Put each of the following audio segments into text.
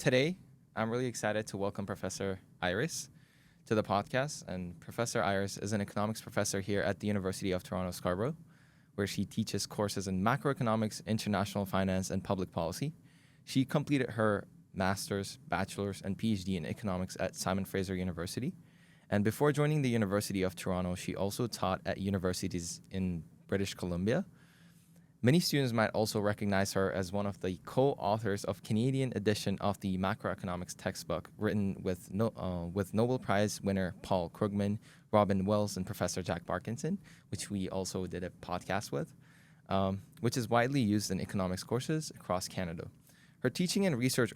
Today, I'm really excited to welcome Professor Iris to the podcast. And Professor Iris is an economics professor here at the University of Toronto Scarborough, where she teaches courses in macroeconomics, international finance, and public policy. She completed her master's, bachelor's, and PhD in economics at Simon Fraser University. And before joining the University of Toronto, she also taught at universities in British Columbia. Many students might also recognize her as one of the co-authors of Canadian edition of the macroeconomics textbook, written with Nobel Prize winner Paul Krugman, Robin Wells, and Professor Jack Parkinson, which we also did a podcast with, which is widely used in economics courses across Canada. Her teaching and research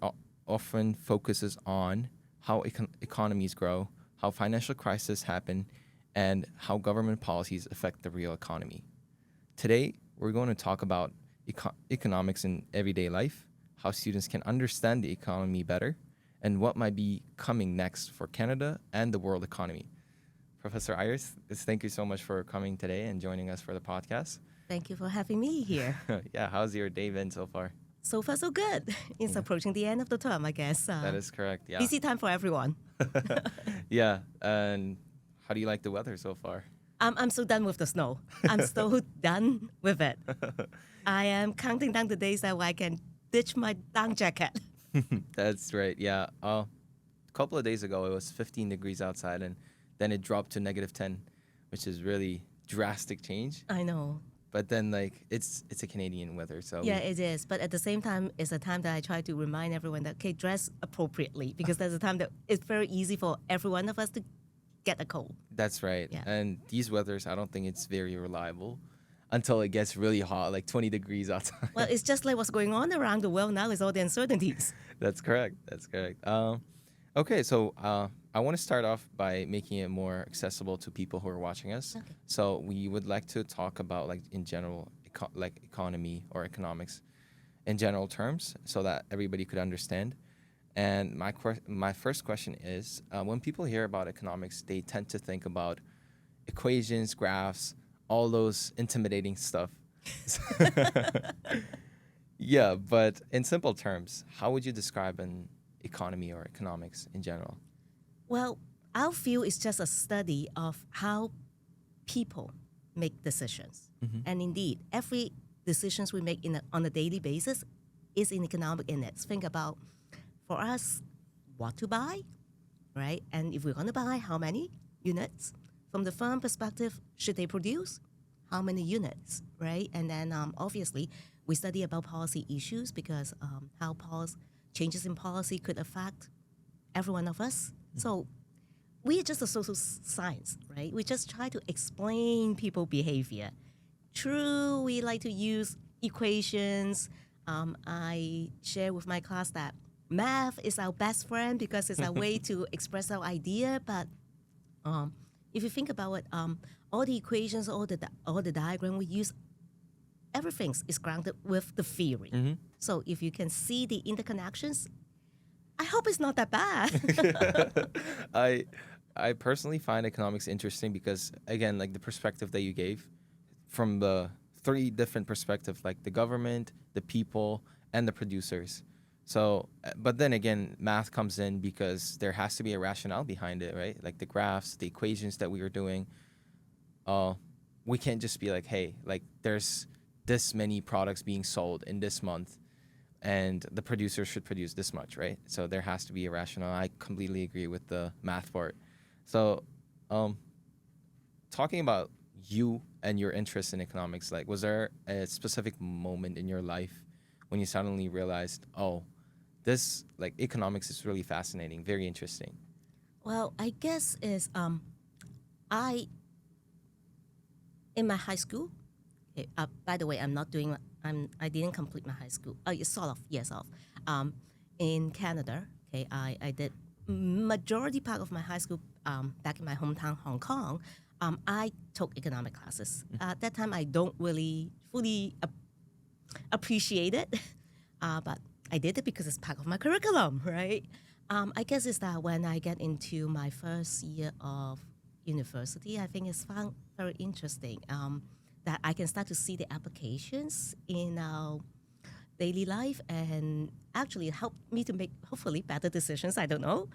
often focuses on how economies grow, how financial crises happen, and how government policies affect the real economy. Today, we're going to talk about economics in everyday life, how students can understand the economy better, and what might be coming next for Canada and the world economy. Professor Iris, thank you so much for coming today and joining us for the podcast. Thank you for having me here. Yeah, how's your day been so far? So far, so good. It's approaching the end of the term, I guess. That is correct, yeah. Busy time for everyone. Yeah, and how do you like the weather so far? I'm so done with the snow. I'm so done with it. I am counting down the days that I can ditch my down jacket. That's right, yeah. A couple of days ago, it was 15 degrees outside, and then it dropped to negative 10, which is really drastic change. I know. But then, it's a Canadian weather, so Yeah, it is. But at the same time, it's a time that I try to remind everyone that, okay, dress appropriately, because there's a time that it's very easy for every one of us to get a cold. That's right. Yeah. And these weathers, I don't think it's very reliable until it gets really hot, like 20 degrees outside. Well, it's just like what's going on around the world now is all the uncertainties. That's correct. That's correct. Okay, so I want to start off by making it more accessible to people who are watching us. Okay. So we would like to talk about, in general, economy or economics in general terms, so that everybody could understand. And my first question is, when people hear about economics, they tend to think about equations, graphs, all those intimidating stuff. Yeah, but in simple terms, how would you describe an economy or economics in general? Well, our field is just a study of how people make decisions. And indeed, every decisions we make on a daily basis is in economic in it. Think about, for us, what to buy, right? And if we're going to buy, how many units? From the firm perspective, should they produce? How many units, right? And then obviously, we study about policy issues because how changes in policy could affect every one of us. So we are just a social science, right? We just try to explain people behavior. True, we like to use equations. I share with my class that math is our best friend because it's a way to express our idea. But if you think about it, all the equations, all the diagram we use, everything is grounded with the theory. So if you can see the interconnections, I hope it's not that bad. I personally find economics interesting because, again, the perspective that you gave from the three different perspectives, like the government, the people, and the producers. So, but then again, math comes in because there has to be a rationale behind it, right? Like the graphs, the equations that we are doing. We can't just be like, hey, there's this many products being sold in this month, and the producer should produce this much, right? So there has to be a rationale. I completely agree with the math part. So, talking about you and your interest in economics, was there a specific moment in your life when you suddenly realized, oh, this economics is really fascinating, very interesting? Well, I guess is I in my high school. Okay, by the way, I didn't complete my high school. Sort of, yes, of. In Canada, okay, I did majority part of my high school back in my hometown, Hong Kong. I took economic classes. At that time, I don't really fully appreciate it, but I did it because it's part of my curriculum, right? I guess it's that when I get into my first year of university, I think it's found very interesting that I can start to see the applications in our daily life and actually helped me to make hopefully better decisions. I don't know.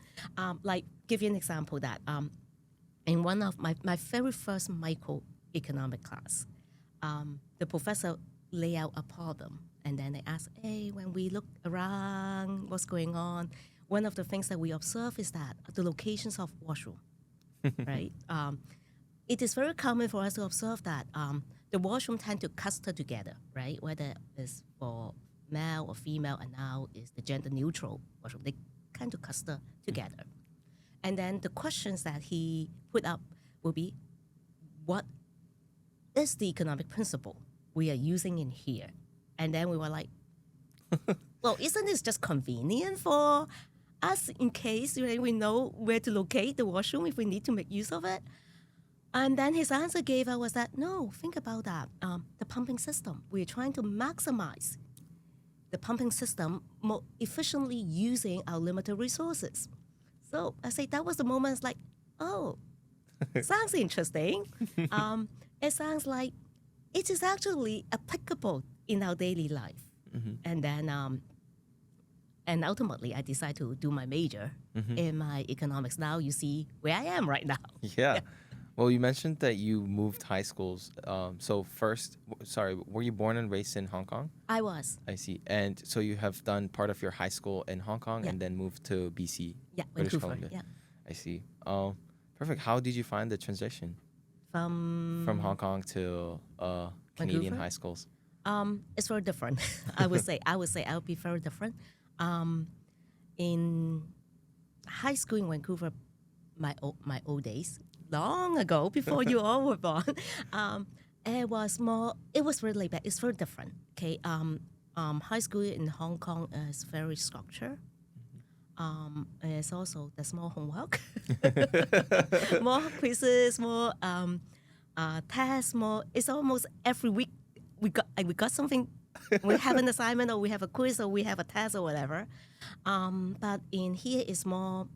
Like give you an example that in one of my very first microeconomic class, the professor lay out a problem, and then they asked, hey, when we look around, what's going on? One of the things that we observe is that the locations of washroom, right? It is very common for us to observe that the washroom tend to cluster together, right? Whether it's for male or female, and now is the gender neutral washroom. They kind of cluster together. And then the questions that he put up will be, what is the economic principle we are using in here? And then we were like, well, isn't this just convenient for us in case we know where to locate the washroom if we need to make use of it? And then his answer gave us was that, no, think about that. The pumping system, we're trying to maximize the pumping system more efficiently using our limited resources. So I say that was the moment it's like, oh, sounds interesting. It sounds like it is actually applicable in our daily life. And then, and ultimately, I decided to do my major in my economics. Now you see where I am right now. Yeah. Well, you mentioned that you moved high schools. So first, were you born and raised in Hong Kong? I was. I see. And so you have done part of your high school in Hong Kong and then moved to BC, British Vancouver. Columbia. Yeah. I see. Perfect. How did you find the transition From Hong Kong to Canadian Vancouver? high schools? It's very different. I would say I'll be very different. In high school in Vancouver, my old days, long ago, before you all were born, it was really laid back. It's very different. Okay. High school in Hong Kong is very structured. It's also there's more homework, more quizzes, more tests, more. It's almost every week we got something. We have an assignment, or we have a quiz, or we have a test, or whatever. But in here it's more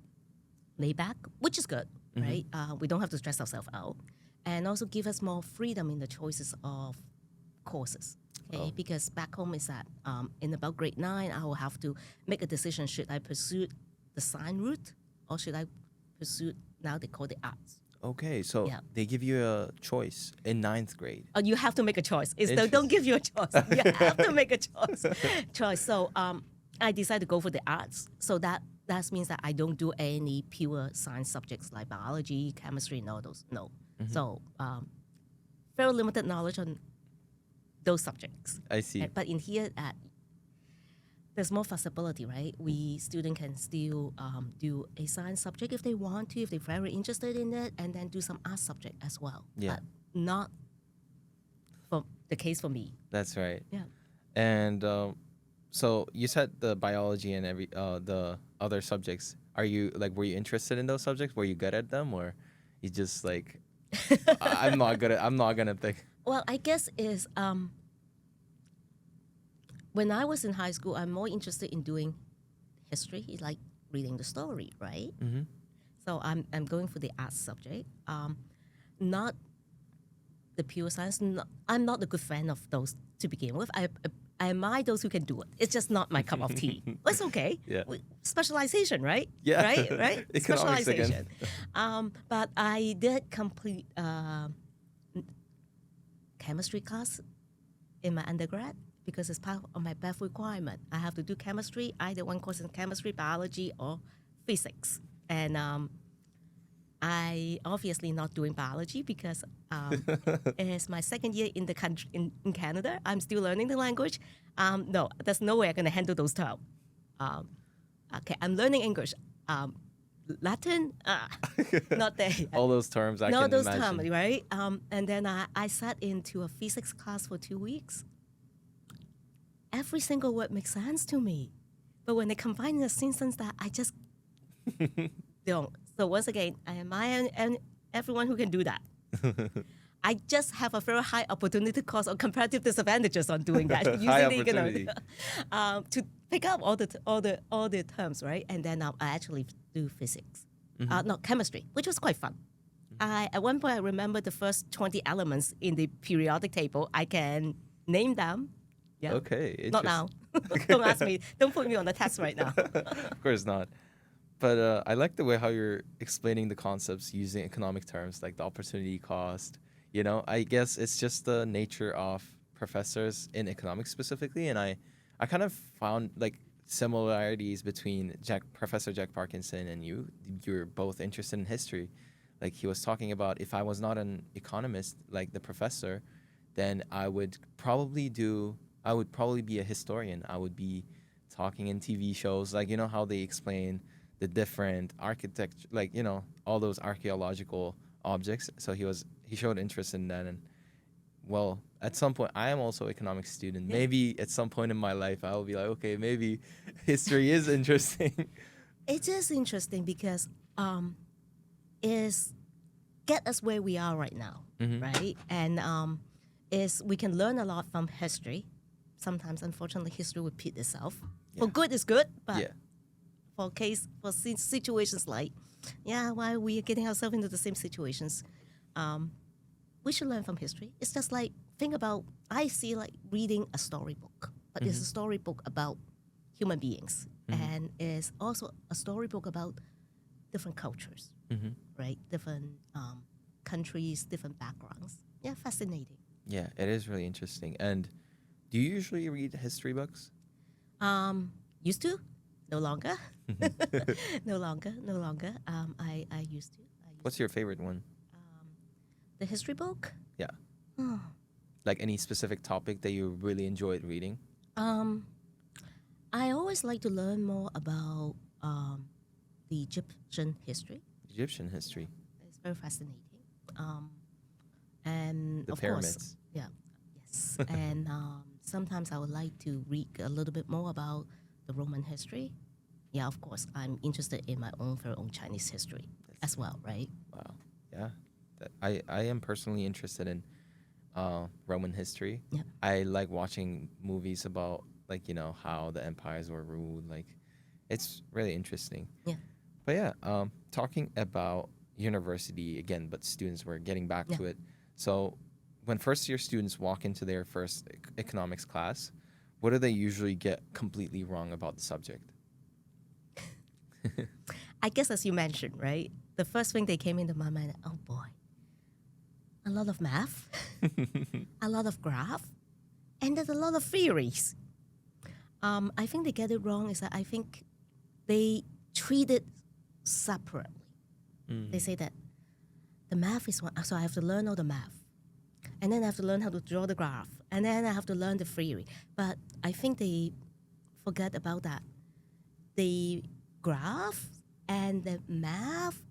laid back, which is good, right? We don't have to stress ourselves out, and also give us more freedom in the choices of courses. Okay, because back home is that in about grade 9, I will have to make a decision: should I pursue the science route, or should I pursue, now they call it arts? Okay, so they give you a choice in 9th grade. You have to make a choice. They don't give you a choice. You have to make a choice. So I decided to go for the arts. So that means that I don't do any pure science subjects like biology, chemistry, and all those. No. So very limited knowledge on those subjects. I see. But in here, there's more flexibility, right? Students can still do a science subject if they want to, if they're very interested in it, and then do some art subject as well. Yeah. But not for the case for me. That's right. Yeah. And so you said the biology and the other subjects. Were you interested in those subjects? Were you good at them, or you just like, I'm not gonna think. Well, I guess is when I was in high school, I'm more interested in doing history, like reading the story, right? So I'm going for the art subject, not the pure science. I'm not a good fan of those to begin with. I admire those who can do it. It's just not my cup of tea. But it's okay. Yeah. Specialization, right? Yeah. Right? Economics Specialization. again. But I did complete chemistry class in my undergrad because it's part of my BEF requirement. I have to do chemistry, either one course in chemistry, biology, or physics. And I obviously not doing biology because it's my second year in the country in Canada. I'm still learning the language. No, there's no way I'm going to handle those terms. Okay, I'm learning English. Latin, not there yet. All those terms I no, can those imagine. terms, right? And then I sat into a physics class for 2 weeks. Every single word makes sense to me. But when they combine in a sentence that I just don't. So once again, I admire everyone who can do that. I just have a very high opportunity cost or comparative disadvantages on doing that. High using the opportunity. to pick up all the terms, right? And then I actually do physics, not chemistry, which was quite fun. At one point, I remember the first 20 elements in the periodic table. I can name them. Yeah. Okay. Not now. Don't ask me. Don't put me on the test right now. Of course not. But I like the way how you're explaining the concepts using economic terms, like the opportunity cost. You know, I guess it's just the nature of professors in economics specifically, and I kind of found like similarities between Professor Jack Parkinson and you. You're both interested in history. Like he was talking about, if I was not an economist like the professor, then I would probably be a historian. I would be talking in TV shows, like you know how they explain the different architecture, like you know all those archaeological objects. So he showed interest in that, and well, at some point, I am also an economics student. Yeah. Maybe at some point in my life, I'll be like, okay, maybe history is interesting. It is interesting because is get us where we are right now, right? And is we can learn a lot from history. Sometimes, unfortunately, history repeats itself. For good is good, but Yeah. for situations like, why we are getting ourselves into the same situations, we should learn from history. It's just like, think about, I see like reading a storybook, but it's a storybook about human beings, and it's also a storybook about different cultures, right? Different countries, different backgrounds. Yeah, fascinating. Yeah, it is really interesting. And do you usually read history books? Used to, no longer, no longer. I used to. What's your favorite one? The history book. Yeah. Like any specific topic that you really enjoyed reading? I always like to learn more about the Egyptian history. Egyptian history. It's very fascinating. And The of pyramids. course, yes. And sometimes I would like to read a little bit more about the Roman history. Yeah, of course, I'm interested in my very own Chinese history as well, right? Wow. Yeah. I am personally interested in Roman history. Yeah. I like watching movies about like, you know, how the empires were ruled. Like it's really interesting. Yeah. But yeah, talking about university again, but students were getting back to it. So when first year students walk into their first economics class, what do they usually get completely wrong about the subject? I guess as you mentioned, right? The first thing that came into my mind, oh boy, a lot of math, a lot of graph, and there's a lot of theories. I think they get it wrong is that I think they treat it separately. They say that the math is one, so I have to learn all the math. And then I have to learn how to draw the graph. And then I have to learn the theory. But I think they forget about that. The graph and the math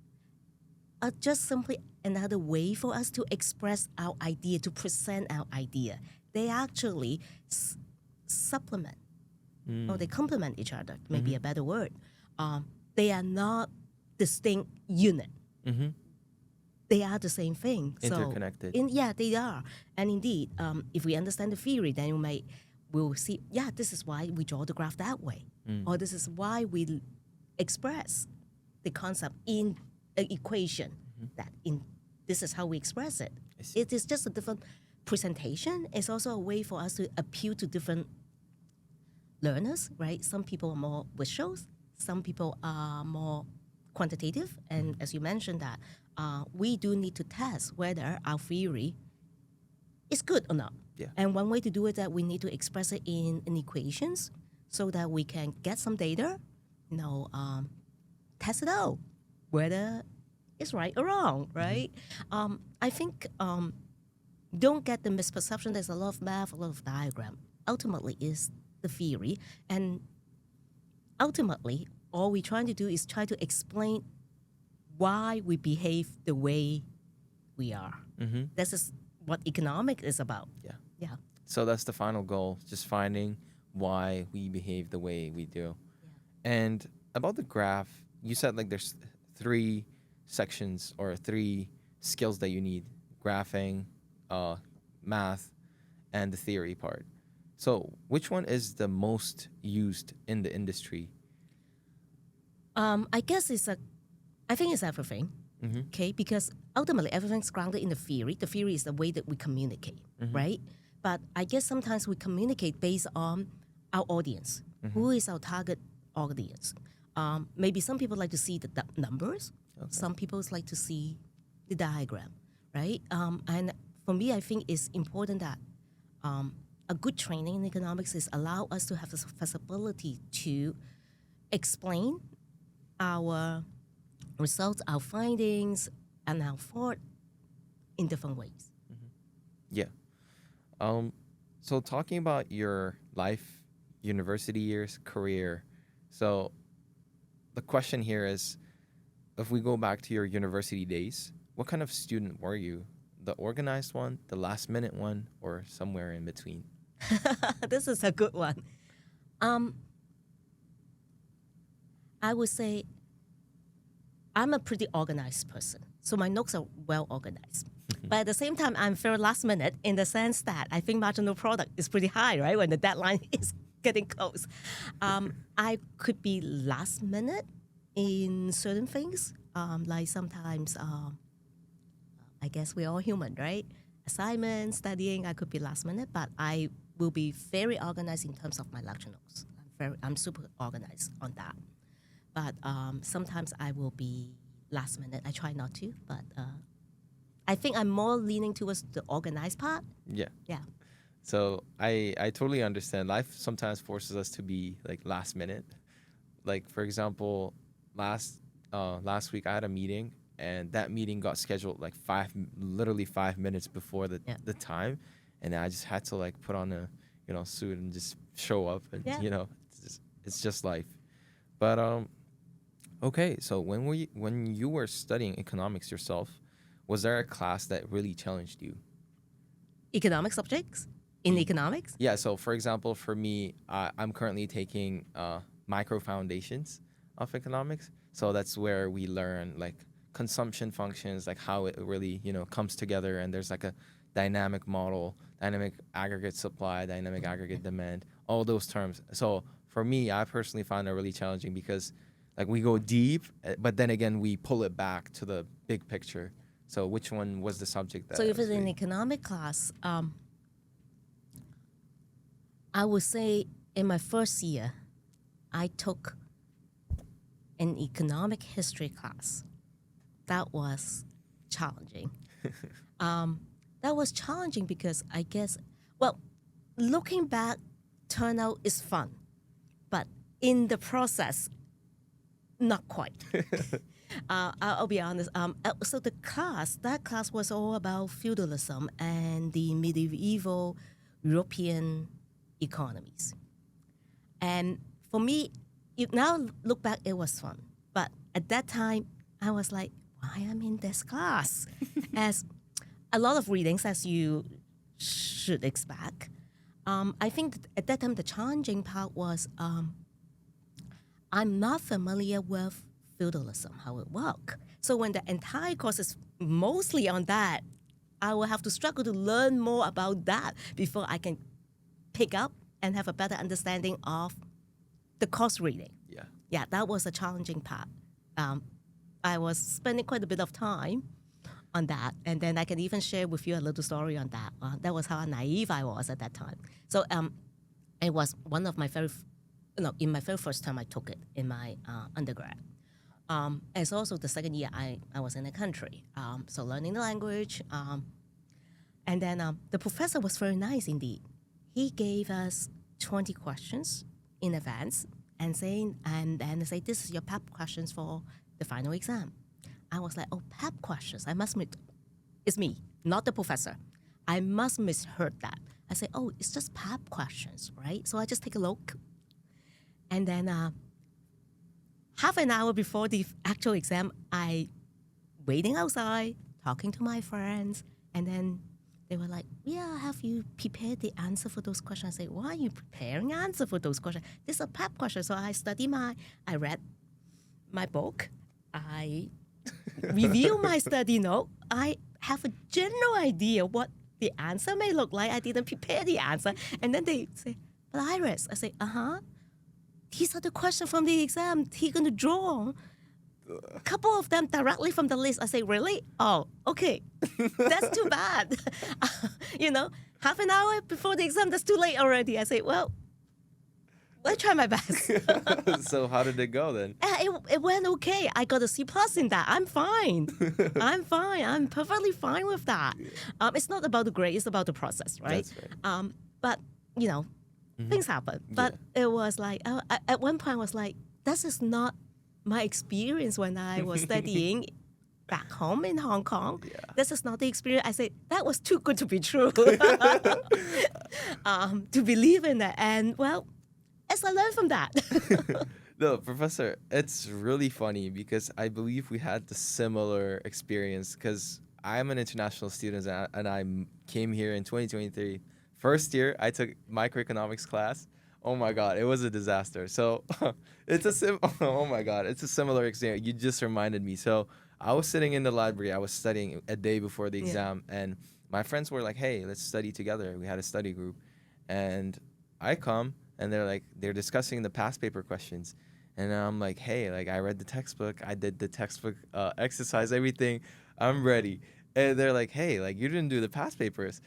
are just simply another way for us to express our idea, to present our idea. They actually supplement, or they complement each other, maybe a better word. They are not distinct unit. They are the same thing. Interconnected. They are. And indeed, if we understand the theory, then we'll see, this is why we draw the graph that way. Or this is why we express the concept in an equation. This is how we express it. It is just a different presentation. It's also a way for us to appeal to different learners, right? Some people are more visuals. Some people are more quantitative. And as you mentioned that, we do need to test whether our theory is good or not. Yeah. And one way to do it is that we need to express it in equations so that we can get some data, test it out, whether it's right or wrong, right? I think don't get the misperception there's a lot of math, a lot of diagram. Ultimately is the theory. And ultimately, all we're trying to do is try to explain why we behave the way we are. This is what economics is about. Yeah. So that's the final goal, just finding why we behave the way we do. And about the graph, you said like there's 3 sections or 3 skills that you need: graphing, math, and the theory part. So which one is the most used in the industry? I guess I think it's everything. Okay, because ultimately everything's grounded in the theory. The theory is the way that we communicate, right? But I guess sometimes we communicate based on our audience. Who is our target audience? Maybe some people like to see the numbers. Okay. Some people like to see the diagram, right? And for me, I think it's important that a good training in economics is allow us to have the flexibility to explain our results, our findings, and our thought in different ways. Yeah. So talking about your life, university years, career. So the question here is, if we go back to your university days, what kind of student were you? The organized one, the last minute one, or somewhere in between? This is a good one. I would say I'm a pretty organized person. So my notes are well organized. But at the same time, I'm very last minute in the sense that I think marginal product is pretty high, right? When the deadline is getting close. I could be last minute in certain things. Like sometimes, I guess we're all human, right? Assignments, studying, I could be last minute, but I will be very organized in terms of my lecture notes. I'm super organized on that. But sometimes I will be last minute. I try not to, but I think I'm more leaning towards the organized part. Yeah. Yeah. So I totally understand. Life sometimes forces us to be like last minute. Like for example, last week I had a meeting, and that meeting got scheduled like literally 5 minutes before the time, and I just had to like put on a suit and just show up, and it's just life. But okay, so when you were studying economics yourself, was there a class that really challenged you? Economic subjects in economics? Yeah, so for example, for me, I'm currently taking micro foundations of economics. So that's where we learn like consumption functions, like how it really, comes together. And there's like a dynamic model, dynamic aggregate supply, dynamic aggregate demand, all those terms. So for me, I personally find it really challenging because like we go deep, but then again, we pull it back to the big picture. So which one was the subject that? So if it's an economic class, I would say in my first year, I took an economic history class. That was challenging. That was challenging because I guess, well, looking back, turnout is fun, but in the process, not quite. I'll be honest. So that class was all about feudalism and the medieval European economies. And for me, you now look back, it was fun. But at that time, I was like, why am I in this class? As a lot of readings, as you should expect. I think at that time, the challenging part was I'm not familiar with feudalism, how it works. So when the entire course is mostly on that, I will have to struggle to learn more about that before I can pick up and have a better understanding of the course reading. Yeah. Yeah, that was a challenging part. I was spending quite a bit of time on that, and then I can even share with you a little story on that. That was how naive I was at that time. So it was one of my in my very first time I took it in my undergrad. It's also the second year I was in the country, so learning the language. And then the professor was very nice indeed. He gave us 20 questions in advance and then say, this is your PEP questions for the final exam. I was like, oh, PEP questions. It's me, not the professor. I must misheard that. I say, oh, it's just PEP questions, right? So I just take a look. And then half an hour before the actual exam, I waiting outside, talking to my friends, and then they were like, yeah, have you prepared the answer for those questions? I say, why are you preparing answer for those questions? This is a PEP question. So I read my book. I review my study note. I have a general idea what the answer may look like. I didn't prepare the answer. And then they say, but Iris, I say, these are the questions from the exam. He's going to draw a couple of them directly from the list. I say, really? Oh, okay. That's too bad. Half an hour before the exam, that's too late already. I say, well, I try my best. So how did it go then? It went okay. I got a C plus in that. I'm fine. I'm fine. I'm perfectly fine with that. It's not about the grade. It's about the process, right? That's right. But you know, things happen. But it was like at one point I was like, this is not my experience when I was studying back home in Hong Kong. Yeah. This is not the experience. I said that was too good to be true. To believe in that, and well, as I learned from that. No, Professor, it's really funny because I believe we had the similar experience because I'm an international student and came here in 2023. First year, I took microeconomics class. Oh my God, it was a disaster. So oh my God, it's a similar experience. You just reminded me. So I was sitting in the library. I was studying a day before the exam, and my friends were like, "Hey, let's study together." We had a study group, and I come, and they're discussing the past paper questions, and I'm like, "Hey, like I read the textbook. I did the textbook exercise, everything. I'm ready." And they're like, "Hey, like you didn't do the past papers."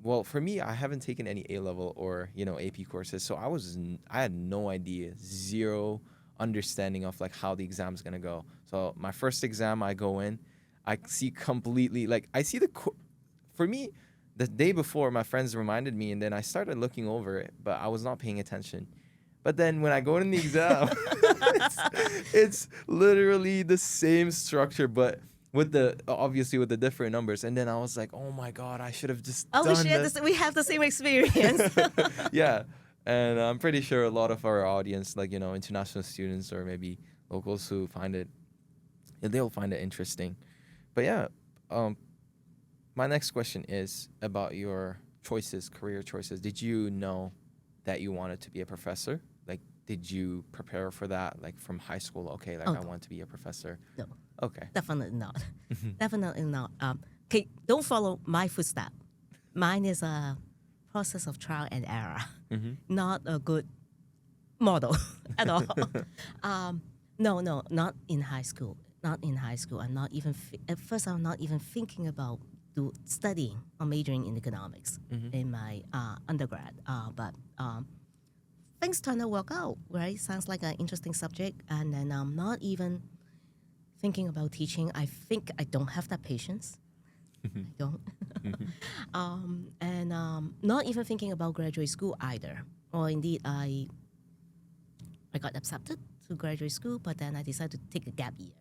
Well, for me, I haven't taken any A level or AP courses, so I had no idea, zero understanding of like how the exam's gonna go. So my first exam, I go in, I see completely like I see for me, the day before my friends reminded me, and then I started looking over it, but I was not paying attention. But then when I go in the exam, it's literally the same structure, but obviously with the different numbers. And then I was like, oh my God, I should have just done this. We have the same experience. Yeah. And I'm pretty sure a lot of our audience, like, international students or maybe locals who they'll find it interesting. But yeah, my next question is about your career choices. Did you know that you wanted to be a professor? Like, did you prepare for that, like from high school? Okay, like I want to be a professor. No. Okay. Definitely not. Definitely not. Okay, don't follow my footstep. Mine is a process of trial and error, not a good model at all. No, not in high school. Not in high school. I'm not even at first. I'm not even thinking about studying or majoring in economics in my undergrad. But things turned to work out. Right? Sounds like an interesting subject, and then I'm not even thinking about teaching. I think I don't have that patience. I don't. And not even thinking about graduate school either. Or indeed, I got accepted to graduate school, but then I decided to take a gap year.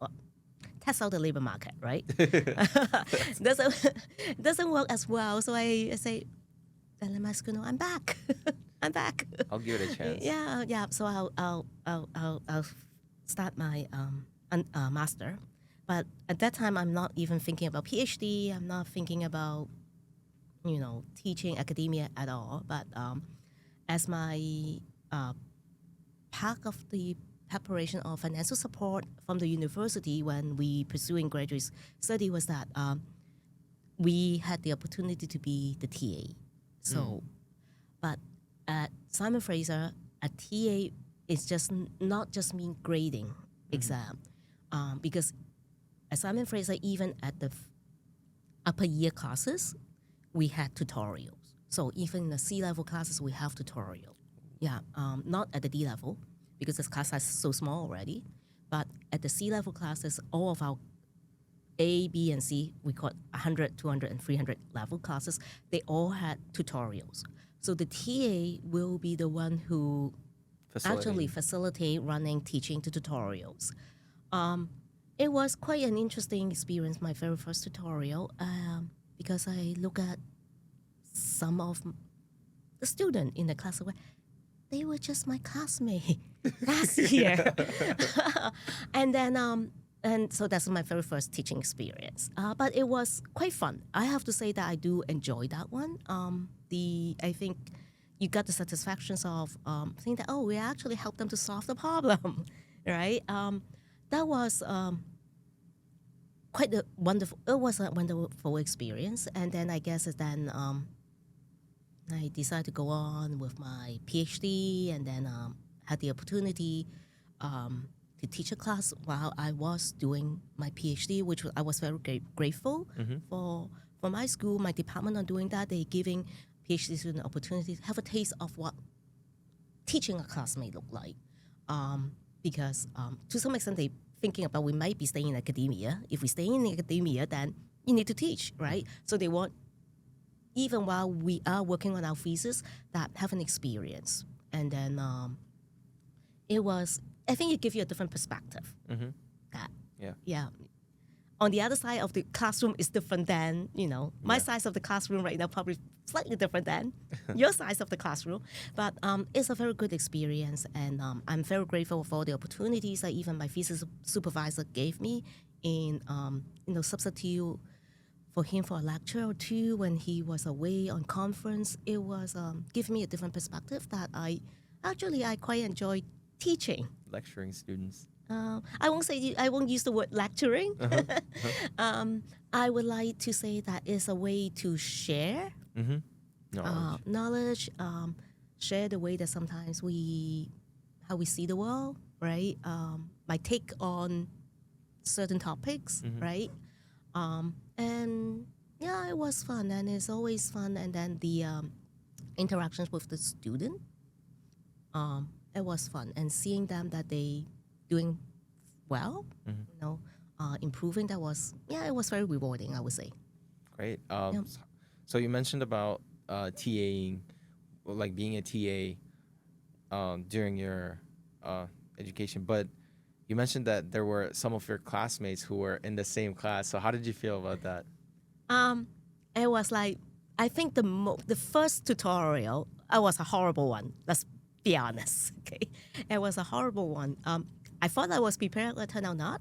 Well, test out the labor market, right? doesn't work as well. So I say, then let my school know I'm back. I'm back. I'll give it a chance. Yeah. So I'll start my master, but at that time I'm not even thinking about PhD. I'm not thinking about teaching academia at all. But as my part of the preparation of financial support from the university when we pursuing graduate study was that we had the opportunity to be the TA. So, but at Simon Fraser, a TA is just not just mean grading exam. Because at Simon Fraser, even at the upper year classes, we had tutorials. So even in the C-level classes, we have tutorial. Yeah, not at the D level because the class size is so small already. But at the C-level classes, all of our A, B, and C, we call 100, 200, and 300 level classes, they all had tutorials. So the TA will be the one who actually facilitate running, teaching the tutorials. It was quite an interesting experience, my very first tutorial, because I look at some of the students in the class where they were just my classmate last year. And then, and so that's my very first teaching experience. But it was quite fun. I have to say that I do enjoy that one. I think you got the satisfactions of saying that, we actually helped them to solve the problem, right? That was quite a wonderful experience. And then I guess then I decided to go on with my PhD, and then had the opportunity to teach a class while I was doing my PhD, which I was very grateful for my school, my department on doing that. They giving PhD students an opportunity to have a taste of what teaching a class may look like. Because to some extent, they thinking about we might be staying in academia. If we stay in academia, then you need to teach, right? So they want, even while we are working on our thesis, that have an experience. And then I think it gives you a different perspective. That, yeah. On the other side of the classroom is different than, my size of the classroom right now probably slightly different than your size of the classroom. But it's a very good experience. And I'm very grateful for the opportunities that even my thesis supervisor gave me in, substitute for him for a lecture or two when he was away on conference. It was give me a different perspective that I quite enjoy teaching. Lecturing students. I won't use the word lecturing. I would like to say that it's a way to share knowledge, share the way that sometimes how we see the world, right? My take on certain topics, right? And yeah, it was fun, and it's always fun. And then the interactions with the student, it was fun, and seeing them that they doing well, improving. It was very rewarding, I would say. Great. So you mentioned about TAing, like being a TA during your education, but you mentioned that there were some of your classmates who were in the same class. So how did you feel about that? It was like, I think the first tutorial, it was a horrible one. Let's be honest. Okay, it was a horrible one. I thought I was prepared, but turned out not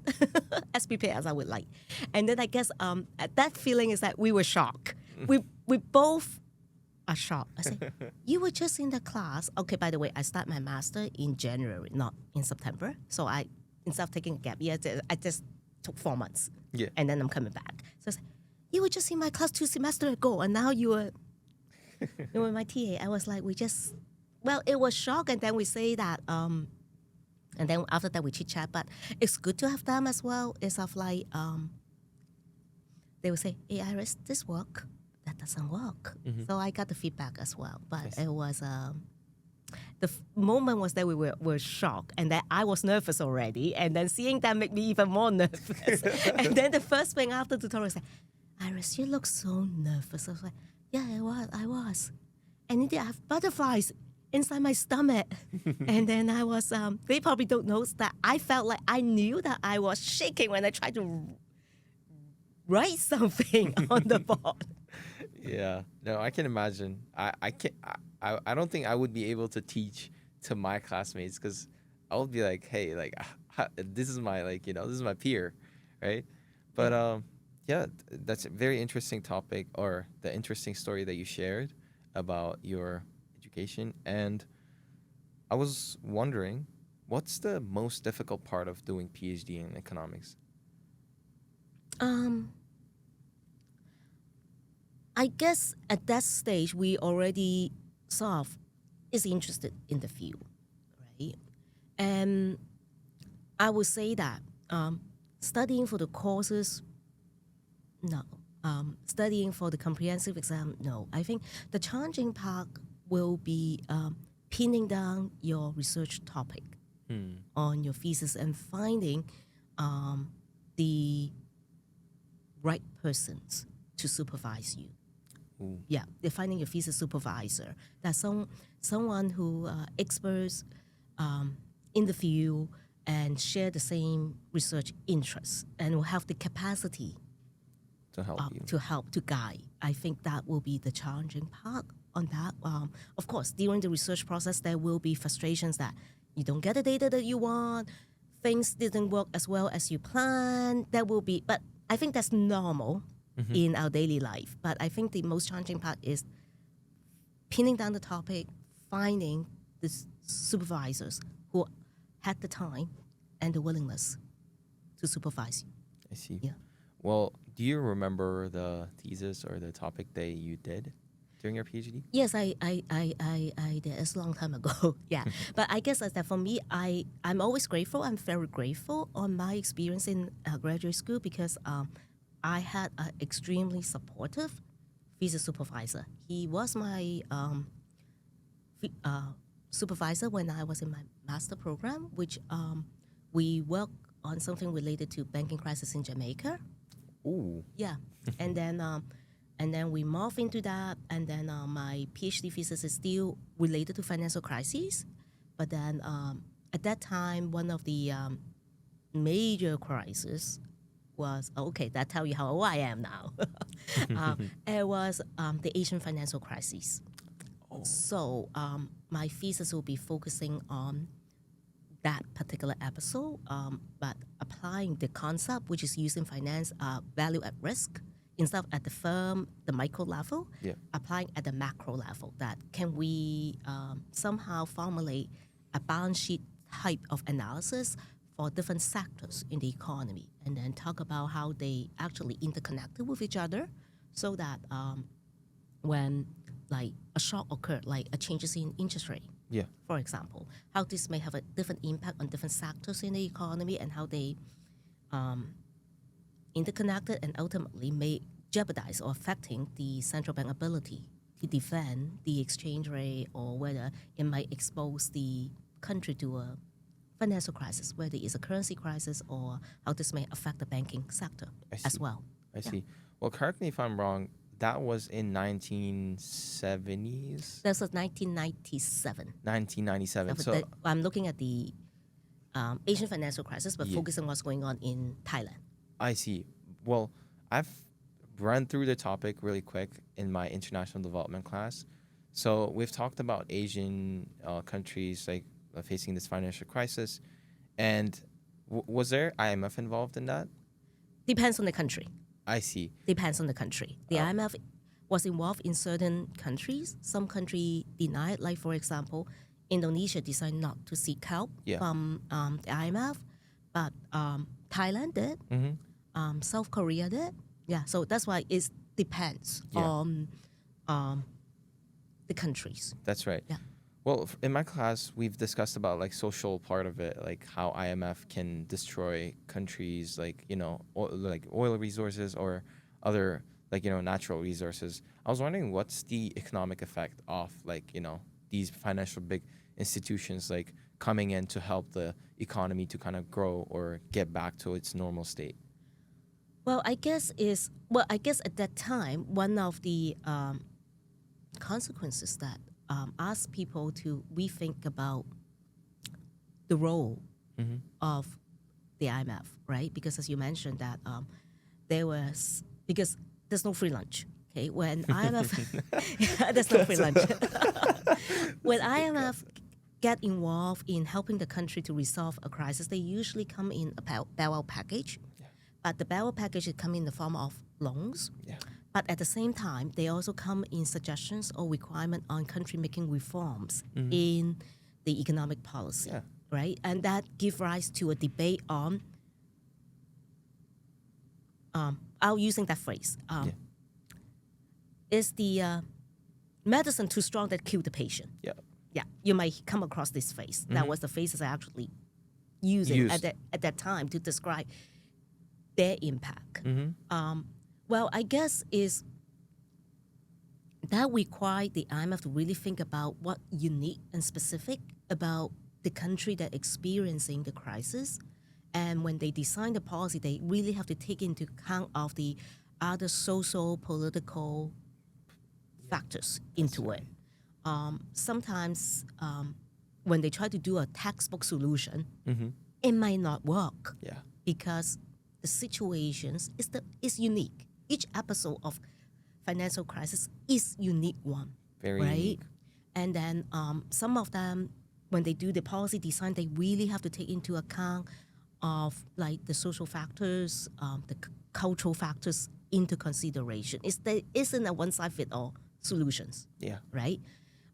as prepared as I would like. And then I guess that feeling is that we were shocked. We both are shocked. I said, you were just in the class. Okay, by the way, I start my master in January, not in September. So instead of taking a gap year, I just took 4 months. Yeah. And then I'm coming back. So I said, you were just in my class 2 semesters ago, and now you were my TA. I was like, it was shock, and then we say that, and then after that we chit chat. But it's good to have them as well. It's of like, they would say, hey Iris, this work, that doesn't work. So I got the feedback as well. But it was the moment was that we were shocked, and that I was nervous already, and then seeing them make me even more nervous. And then the first thing after the tutorial said, Iris, you look so nervous. I was like, yeah, I was. And then I have butterflies inside my stomach. And then I was, they probably don't know that I felt like I knew that I was shaking when I tried to write something on the board. Yeah, no, I can imagine. I don't think I would be able to teach to my classmates, because I would be like, hey, like this is my this is my peer, right? But yeah, that's a very interesting topic, or the interesting story that you shared about your education. And I was wondering, what's the most difficult part of doing PhD in economics? I guess at that stage, we already sort of is interested in the field, right? And I would say that studying for the courses, no. Studying for the comprehensive exam, no. I think the challenging part will be pinning down your research topic on your thesis and finding the right persons to supervise you. Ooh. Yeah, they're finding your thesis supervisor. That's someone who experts in the field and share the same research interests and will have the capacity To help you. to guide. I think that will be the challenging part on that. Of course, during the research process, there will be frustrations that you don't get the data that you want, things didn't work as well as you planned. There will be, but I think that's normal in our daily life. But I think the most challenging part is pinning down the topic, finding the supervisors who had the time and the willingness to supervise you. I see. Yeah. Well, do you remember the thesis or the topic that you did during your PhD? Yes, I did. It's a long time ago. Yeah, but I guess that for me, I'm always grateful. I'm very grateful on my experience in graduate school, because I had an extremely supportive thesis supervisor. He was my supervisor when I was in my master program, which we worked on something related to banking crisis in Jamaica. Ooh. Yeah, and then we morph into that, and then my PhD thesis is still related to financial crises, but then at that time one of the major crises was okay. That tell you how old I am now. It was the Asian financial crisis. Oh. So my thesis will be focusing on that particular episode, but applying the concept which is used in finance, value at risk, instead of at the firm, the micro level, Yeah. applying at the macro level. That can we somehow formulate a balance sheet type of analysis for different sectors in the economy, and then talk about how they actually interconnected with each other, so that when like a shock occurred, like a changes in interest rate, Yeah. for example, how this may have a different impact on different sectors in the economy, and how they interconnected and ultimately may jeopardize or affecting the central bank ability to defend the exchange rate, or whether it might expose the country to a financial crisis, whether it's a currency crisis, or how this may affect the banking sector as well. I see. Well, correct me if I'm wrong. That was in 1970s, That was 1997. 1997. So I'm looking at the Asian financial crisis, but Yeah. focusing on what's going on in Thailand. I see. Well, I've run through the topic really quick in my international development class. So we've talked about Asian countries like facing this financial crisis, and was there IMF involved in that? Depends on the country. I see. Depends on the country. The IMF was involved in certain countries. Some country denied, like for example, Indonesia decided not to seek help Yeah. from the IMF, but Thailand did. South Korea did. Yeah, so that's why it depends Yeah. on the countries. That's right. Yeah. Well, in my class, we've discussed about like social part of it, like how IMF can destroy countries, like like oil resources or other like natural resources. I was wondering what's the economic effect of like these financial big institutions like coming in to help the economy to kind of grow or get back to its normal state. Well, I guess at that time one of the consequences that ask people to rethink about the role of the IMF, right? Because as you mentioned that because there's no free lunch. Okay, when IMF there's no free lunch. When IMF get involved in helping the country to resolve a crisis, they usually come in a bailout package. But the bailout package is come in the form of loans. Yeah. But at the same time, they also come in suggestions or requirement on country making reforms in the economic policy, Yeah. right? And that give rise to a debate on, I'll using that phrase, is the medicine too strong that kill the patient? Yeah. Yeah, you might come across this phrase. That was the phrase I actually using at that time to describe their impact. Well, I guess is that require the IMF to really think about what unique and specific about the country that experiencing the crisis. And when they design the policy, they really have to take into account of the other social, political factors into it. Sometimes when they try to do a textbook solution, it might not work. Yeah. Because the situations is unique. Each episode of financial crisis is unique one. Very right? unique. And then some of them, when they do the policy design, they really have to take into account of like the social factors, the cultural factors into consideration. There isn't a one-size-fits-all solutions. Yeah. Right?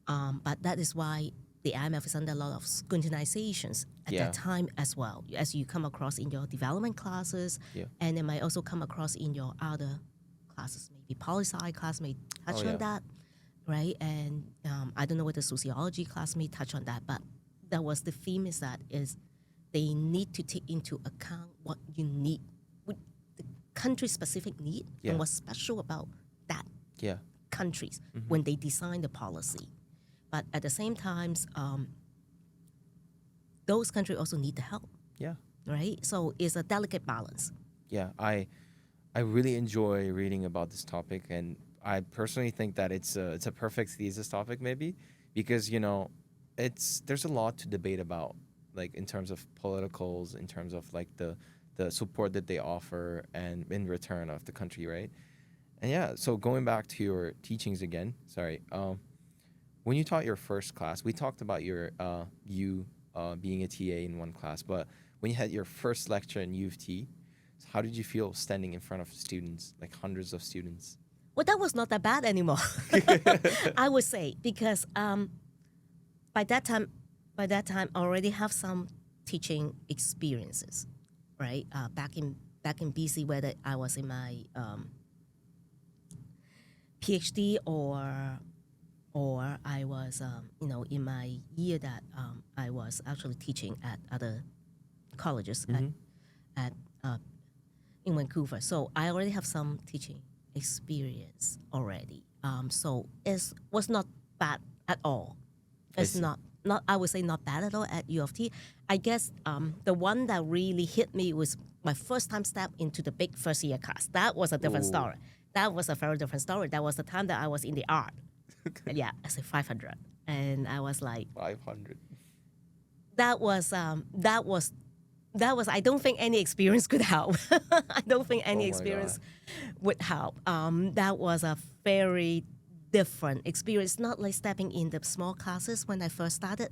But that is why the IMF is under a lot of scrutinizations at that time as well, as you come across in your development classes, and it might also come across in your other classes. Maybe poli-sci class may touch on that, right? And I don't know whether sociology class may touch on that, but that was the theme is they need to take into account what you need, with the country-specific need, and what's special about that countries when they design the policy. But at the same time, those countries also need the help, Yeah. right? So it's a delicate balance. Yeah, I really enjoy reading about this topic, and I personally think that it's a perfect thesis topic maybe, because it's there's a lot to debate about, like in terms of politicals, in terms of like the support that they offer and in return of the country, right? And yeah, so going back to your teachings again, sorry, when you taught your first class, we talked about your you being a TA in one class, but when you had your first lecture in UofT, how did you feel standing in front of students, like hundreds of students? Well, that was not that bad anymore, I would say, because by that time, I already have some teaching experiences, right? Back in BC, whether I was in my PhD or I was in my year that I was actually teaching at other colleges at in Vancouver. So I already have some teaching experience already. So it was not bad at all. It's see. not I would say not bad at all at UofT. I guess the one that really hit me was my first time step into the big first year class. That was a different Ooh. story. That was a very different story. That was the time that I was in the art. Yeah, I said 500, and I was like, 500. that was I don't think any experience could help. I don't think any Oh my experience God. would help. That was a very different experience. Not like stepping in the small classes when I first started.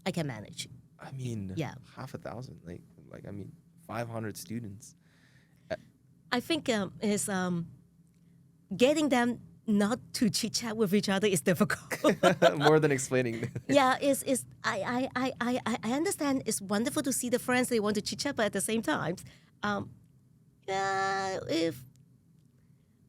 I can manage. I mean, Yeah. half a thousand, like I mean, 500 students. I think is getting them not to chit chat with each other is difficult. More than explaining. Yeah, I understand it's wonderful to see the friends they want to chit chat, but at the same time, if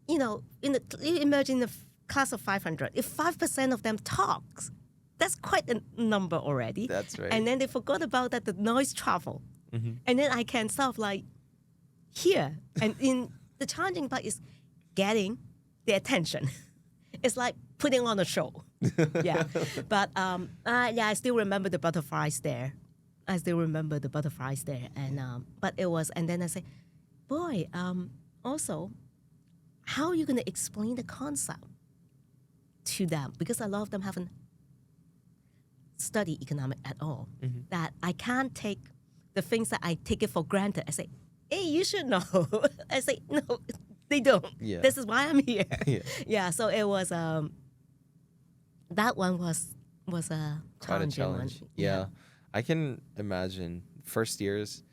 imagine a class of 500, if 5% of them talks, that's quite a number already. That's right. And then they forgot about that the noise travel, and then I can sort of like hear, and in the challenging part is getting the attention. It's like putting on a show. Yeah. But I still remember the butterflies there. And but it was, and then I say, boy, also, how are you going to explain the concept to them? Because a lot of them haven't studied economic at all. That I can't take the things that I take it for granted. I say, hey, you should know. I say, no, they don't. Yeah. This is why I'm here. Yeah. Yeah, so it was that one was a Quite a challenging one. challenge. Yeah. I can imagine first years,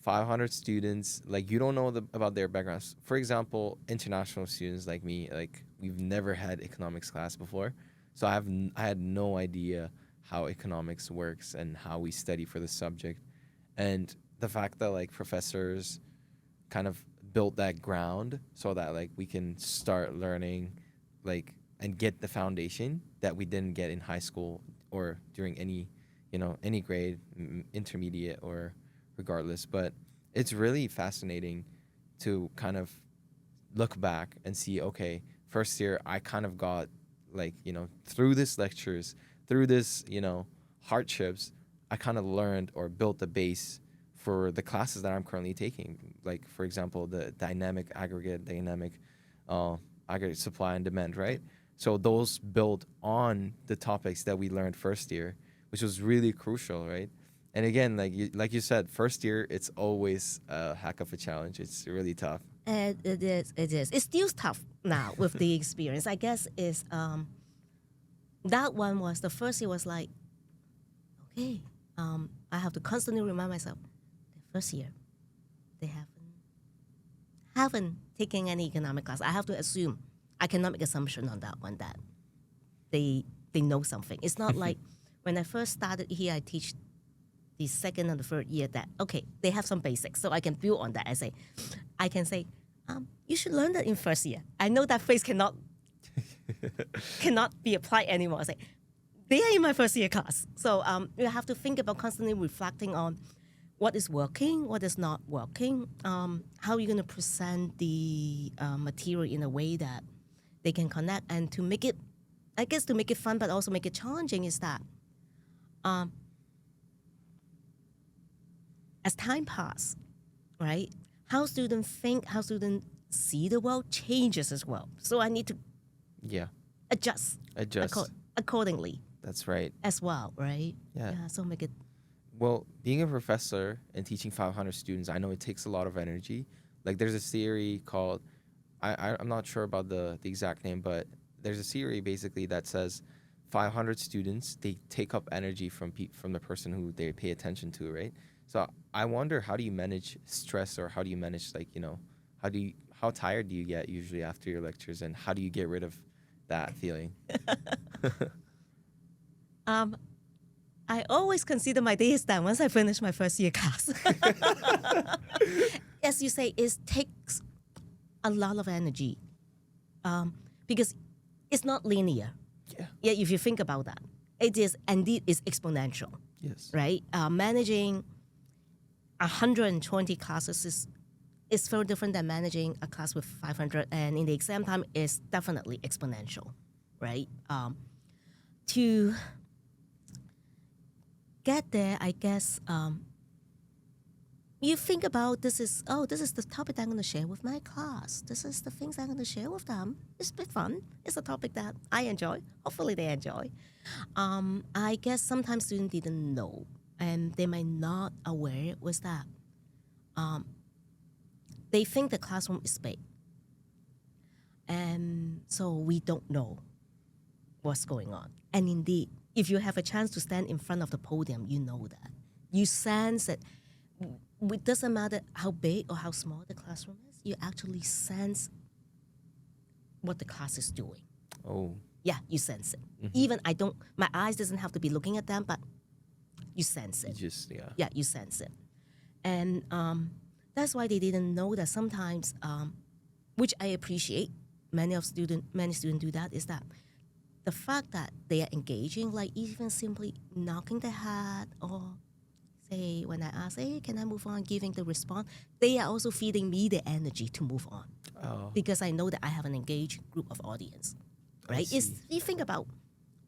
500 students, like you don't know about their backgrounds. For example, international students like me, like we've never had economics class before. So I had no idea how economics works and how we study for the subject. And the fact that like professors kind of built that ground so that like we can start learning like and get the foundation that we didn't get in high school or during any grade, intermediate or regardless. But it's really fascinating to kind of look back and see, okay, first year I kind of got like through this lectures, through this hardships, I kind of learned or built the base for the classes that I'm currently taking. Like, for example, the dynamic supply and demand, right? So those build on the topics that we learned first year, which was really crucial, right? And again, like you said, first year, it's always a heck of a challenge. It's really tough. And it is. It's still tough now with the experience. I guess is that one was the first year was like, okay, I have to constantly remind myself, the first year, they haven't taken any economic class. I have to assume, I cannot make assumption on that one that they know something. It's not like when I first started here, I teach the second and the third year that, okay, they have some basics, so I can build on that. I can say, you should learn that in first year. I know that phrase cannot be applied anymore. I say, they are in my first year class. So you have to think about constantly reflecting on what is working, what is not working, how you're going to present the material in a way that they can connect, and to make it I guess to make it fun but also make it challenging is that as time passes, right, how students think, how students see the world changes as well. So I need to Yeah. adjust accordingly That's right. as well, right? Yeah. So make it. Well, being a professor and teaching 500 students, I know it takes a lot of energy. Like there's a theory called, I'm not sure about the exact name, but there's a theory basically that says 500 students, they take up energy from the person who they pay attention to, right? So I wonder, how do you manage stress, or how do you manage, like, how tired do you get usually after your lectures, and how do you get rid of that feeling? I always consider my day is done once I finish my first year class. As you say, it takes a lot of energy because it's not linear. Yeah, if you think about that, it is indeed is exponential. Yes. Right? Managing 120 classes is very different than managing a class with 500, and in the exam time is definitely exponential, right? To get there, I guess you think about this is the topic that I'm going to share with my class. This is the things I'm going to share with them. It's a bit fun. It's a topic that I enjoy. Hopefully they enjoy. I guess sometimes students didn't know, and they might not aware was that they think the classroom is big, and so we don't know what's going on. And indeed, if you have a chance to stand in front of the podium, you know that. You sense that it doesn't matter how big or how small the classroom is, you actually sense what the class is doing. Oh. Yeah, you sense it. Even my eyes doesn't have to be looking at them, but you sense it. Yeah, you sense it. And that's why they didn't know that sometimes, which I appreciate, many students do that, is that the fact that they are engaging, like even simply knocking their head, or say when I ask, hey, can I move on, giving the response, they are also feeding me the energy to move on. Oh. Because I know that I have an engaged group of audience, right? You think about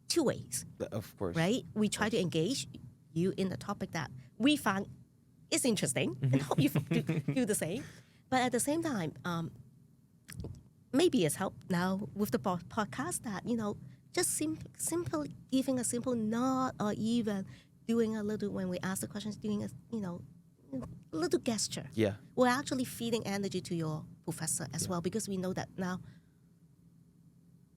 two ways. Of course. Right? We try to engage you in the topic that we find is interesting, and hope you feel the same. But at the same time, maybe it's helped now with the podcast that, just simply giving a simple nod, or even doing a little, when we ask the questions, doing a little gesture. Yeah. We're actually feeding energy to your professor as well, because we know that now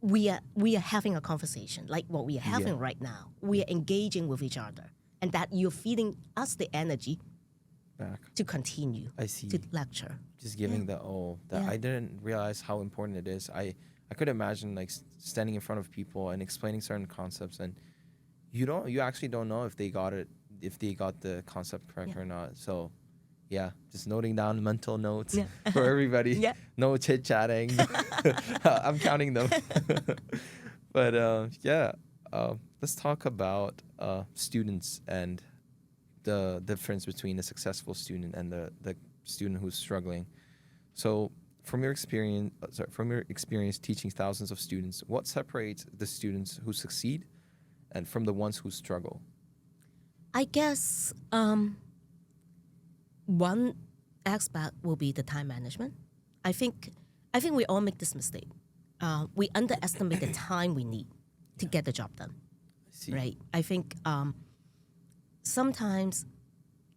we are having a conversation like what we are having right now. We are engaging with each other, and that you're feeding us the energy back to continue. I see. To lecture. Just giving I didn't realize how important it is. I could imagine like standing in front of people and explaining certain concepts, and you actually don't know if they got the concept correct or not. So yeah, just noting down mental notes for everybody. No chit chatting. I'm counting them. But let's talk about students and the difference between a successful student and the student who's struggling. So from your experience teaching thousands of students, what separates the students who succeed and from the ones who struggle? I guess one aspect will be the time management. I think we all make this mistake. We underestimate the time we need to get the job done. I see. Right? I think sometimes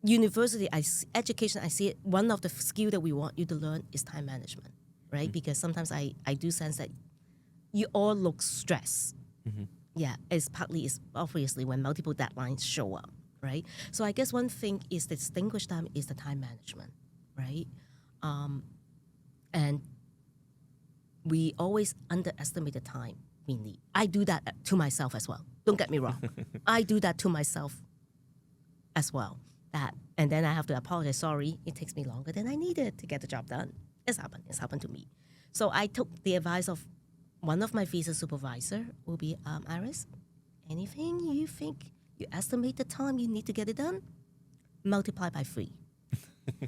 university, education, I see it, one of the skill that we want you to learn is time management, right? Because sometimes I do sense that you all look stressed. Yeah, it's obviously when multiple deadlines show up, right? So I guess one thing is to distinguish them is the time management, right? And we always underestimate the time we need. I do that to myself as well. Don't get me wrong. I do that to myself as well. And then I have to apologize. Sorry, it takes me longer than I needed to get the job done. It's happened to me. So I took the advice of one of my visa supervisor, will be Iris. Anything you think you estimate the time you need to get it done, multiply by 3.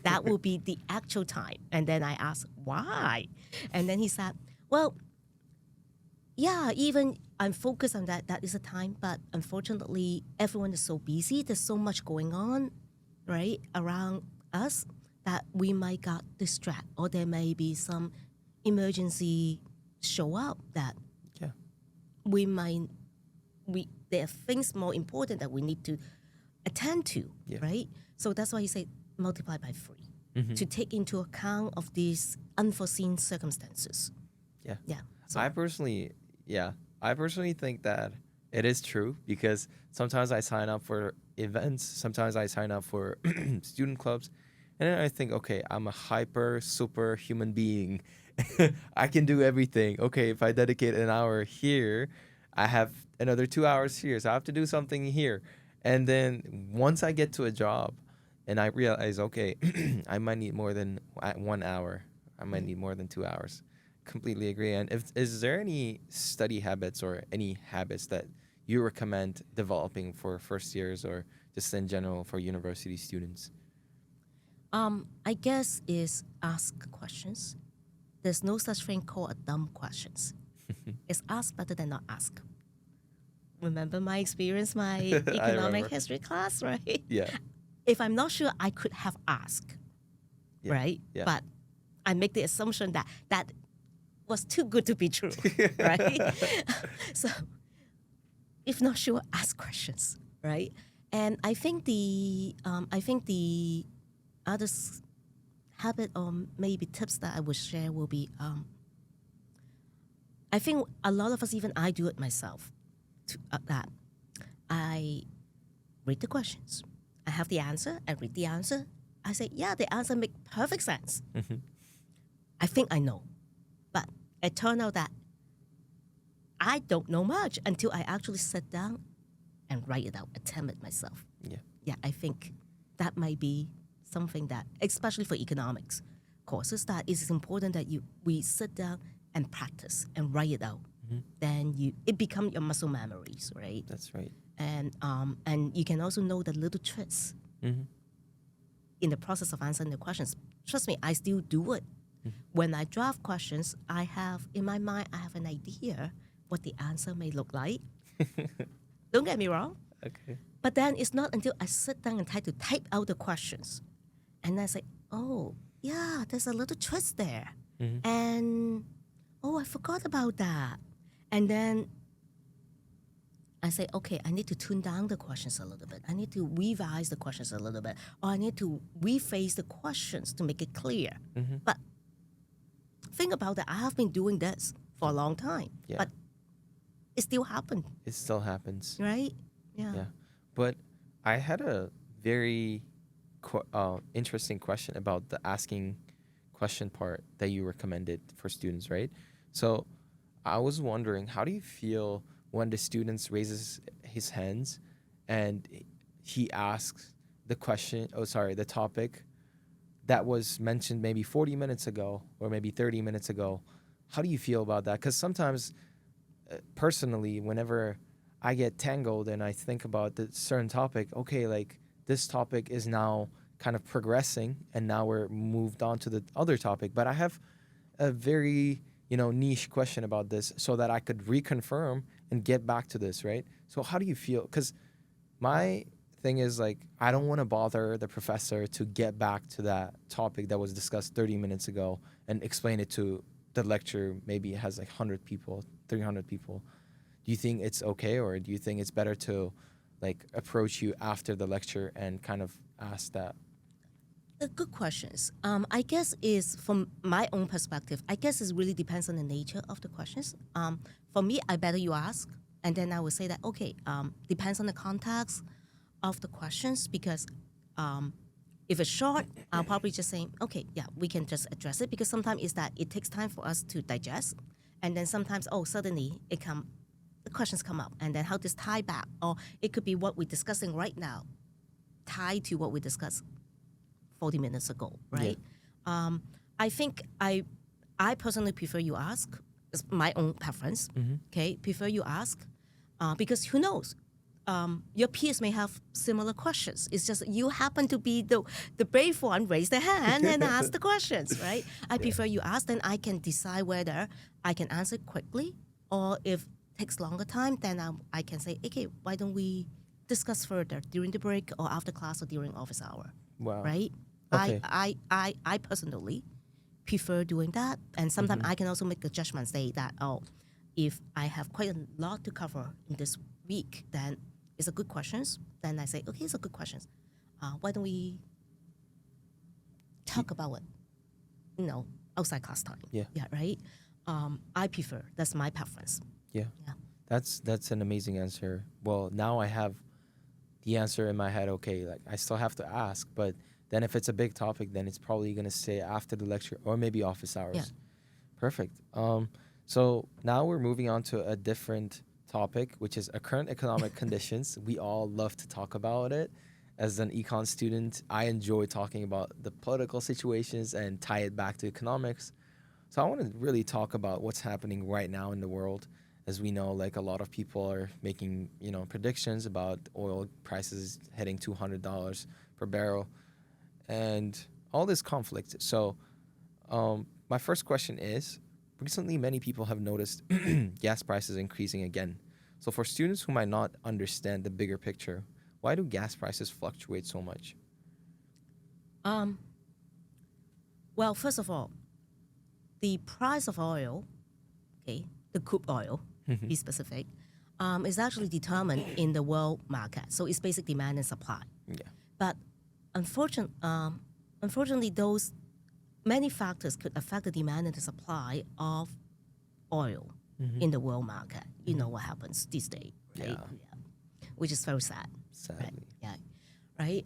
That will be the actual time. And then I asked, why? And then he said, well, yeah, even I'm focused on that. That is a time, but unfortunately, everyone is so busy. There's so much going on, right, around us that we might got distracted, or there may be some emergency show up that Yeah. we might there are things more important that we need to attend to, Yeah. right? So that's why you say multiply by 3 to take into account of these unforeseen circumstances. Yeah. Yeah. So I personally think that it is true because sometimes I sign up for events, sometimes I sign up for student clubs, and then I think, okay, I'm a hyper super human being. I can do everything. Okay, if I dedicate an hour here, I have another 2 hours here, so I have to do something here. And then once I get to a job and I realize, okay, I might need more than 1 hour, I might need more than 2 hours. Completely agree. And is there any study habits or any habits that you recommend developing for first years or just in general for university students? I guess is ask questions. There's no such thing called a dumb questions. It's ask better than not ask. Remember my experience, my economic remember. history class, right? Yeah. If I'm not sure, I could have asked, Yeah. right? Yeah. But I make the assumption that that was too good to be true, right? So if not sure, ask questions, right? And I think the other habit or maybe tips that I would share will be I think a lot of us, even I do it myself, that I read the questions. I have the answer, I read the answer. I say, yeah, the answer makes perfect sense. I think I know. But it turned out that I don't know much until I actually sit down and write it out, attempt it myself. Yeah. Yeah, I think that might be something that, especially for economics courses, that it is important that we sit down and practice and write it out. Then it becomes your muscle memories, right? That's right. And you can also know the little tricks in the process of answering the questions. Trust me, I still do it. When I draft questions, I have in my mind, I have an idea what the answer may look like. Don't get me wrong. Okay. But then it's not until I sit down and try to type out the questions, and I say, oh, yeah, there's a little twist there. And, oh, I forgot about that. And then I say, okay, I need to tune down the questions a little bit. I need to revise the questions a little bit. Or I need to rephrase the questions to make it clear. But think about that. I have been doing this for a long time. Yeah. But it still happened, It still happens. right? Yeah. Yeah. But I had a very interesting question about the asking question part that you recommended for students, right? So I was wondering, how do you feel when the students raises his hands and he asks the question, the topic that was mentioned maybe 40 minutes ago or maybe 30 minutes ago? How do you feel about that? Because sometimes, personally, whenever I get tangled and I think about the certain topic, okay, like this topic is now kind of progressing and now we're moved on to the other topic. But I have a very, niche question about this so that I could reconfirm and get back to this, right? So how do you feel? Because my thing is like, I don't want to bother the professor to get back to that topic that was discussed 30 minutes ago and explain it to the lecture. Maybe it has like 100 people, 300 people. Do you think it's okay, or do you think it's better to like approach you after the lecture and kind of ask that? Good questions. I guess is from my own perspective, I guess it really depends on the nature of the questions. For me, I better you ask, and then I would say that, okay, depends on the context of the questions, because if it's short, I'll probably just say, okay, yeah, we can just address it, because sometimes it's that it takes time for us to digest, and then sometimes, suddenly the questions come up, and then how does tie back, or it could be what we're discussing right now, tied to what we discussed 40 minutes ago, right? Yeah. I think I personally prefer you ask. It's my own preference. Okay, prefer you ask, because who knows? Your peers may have similar questions. It's just you happen to be the brave one, raise the hand and ask the questions, right? I prefer you ask, then I can decide whether I can answer quickly Or if it takes longer time, then I can say, okay, why don't we discuss further during the break or after class or during office hour, Wow. right? Okay. I personally prefer doing that. And sometimes I can also make a judgment, say that, oh, if I have quite a lot to cover in this week, then it's a good questions. Then I say, okay, it's a good questions. Why don't we talk about it, outside class time? Yeah. Yeah, right? I prefer, that's my preference. Yeah. Yeah. That's an amazing answer. Well, now I have the answer in my head. Okay, like I still have to ask, but then if it's a big topic, then it's probably gonna stay after the lecture or maybe office hours. Yeah. Perfect. So now we're moving on to a different topic, which is current economic conditions. We all love to talk about it. As an econ student, I enjoy talking about the political situations and tie it back to economics. So I want to really talk about what's happening right now in the world. As we know, like a lot of people are making, predictions about oil prices hitting $200 per barrel and all this conflict. So my first question is, recently many people have noticed gas prices increasing again. So for students who might not understand the bigger picture, why do gas prices fluctuate so much? Well, first of all, the price of oil, okay, the crude oil, to be specific, is actually determined in the world market. So it's basic demand and supply. Yeah. But unfortunately, those many factors could affect the demand and the supply of oil in the world market. You know what happens these days, right? Yeah. Which is very sad. Sadly. Right? Yeah.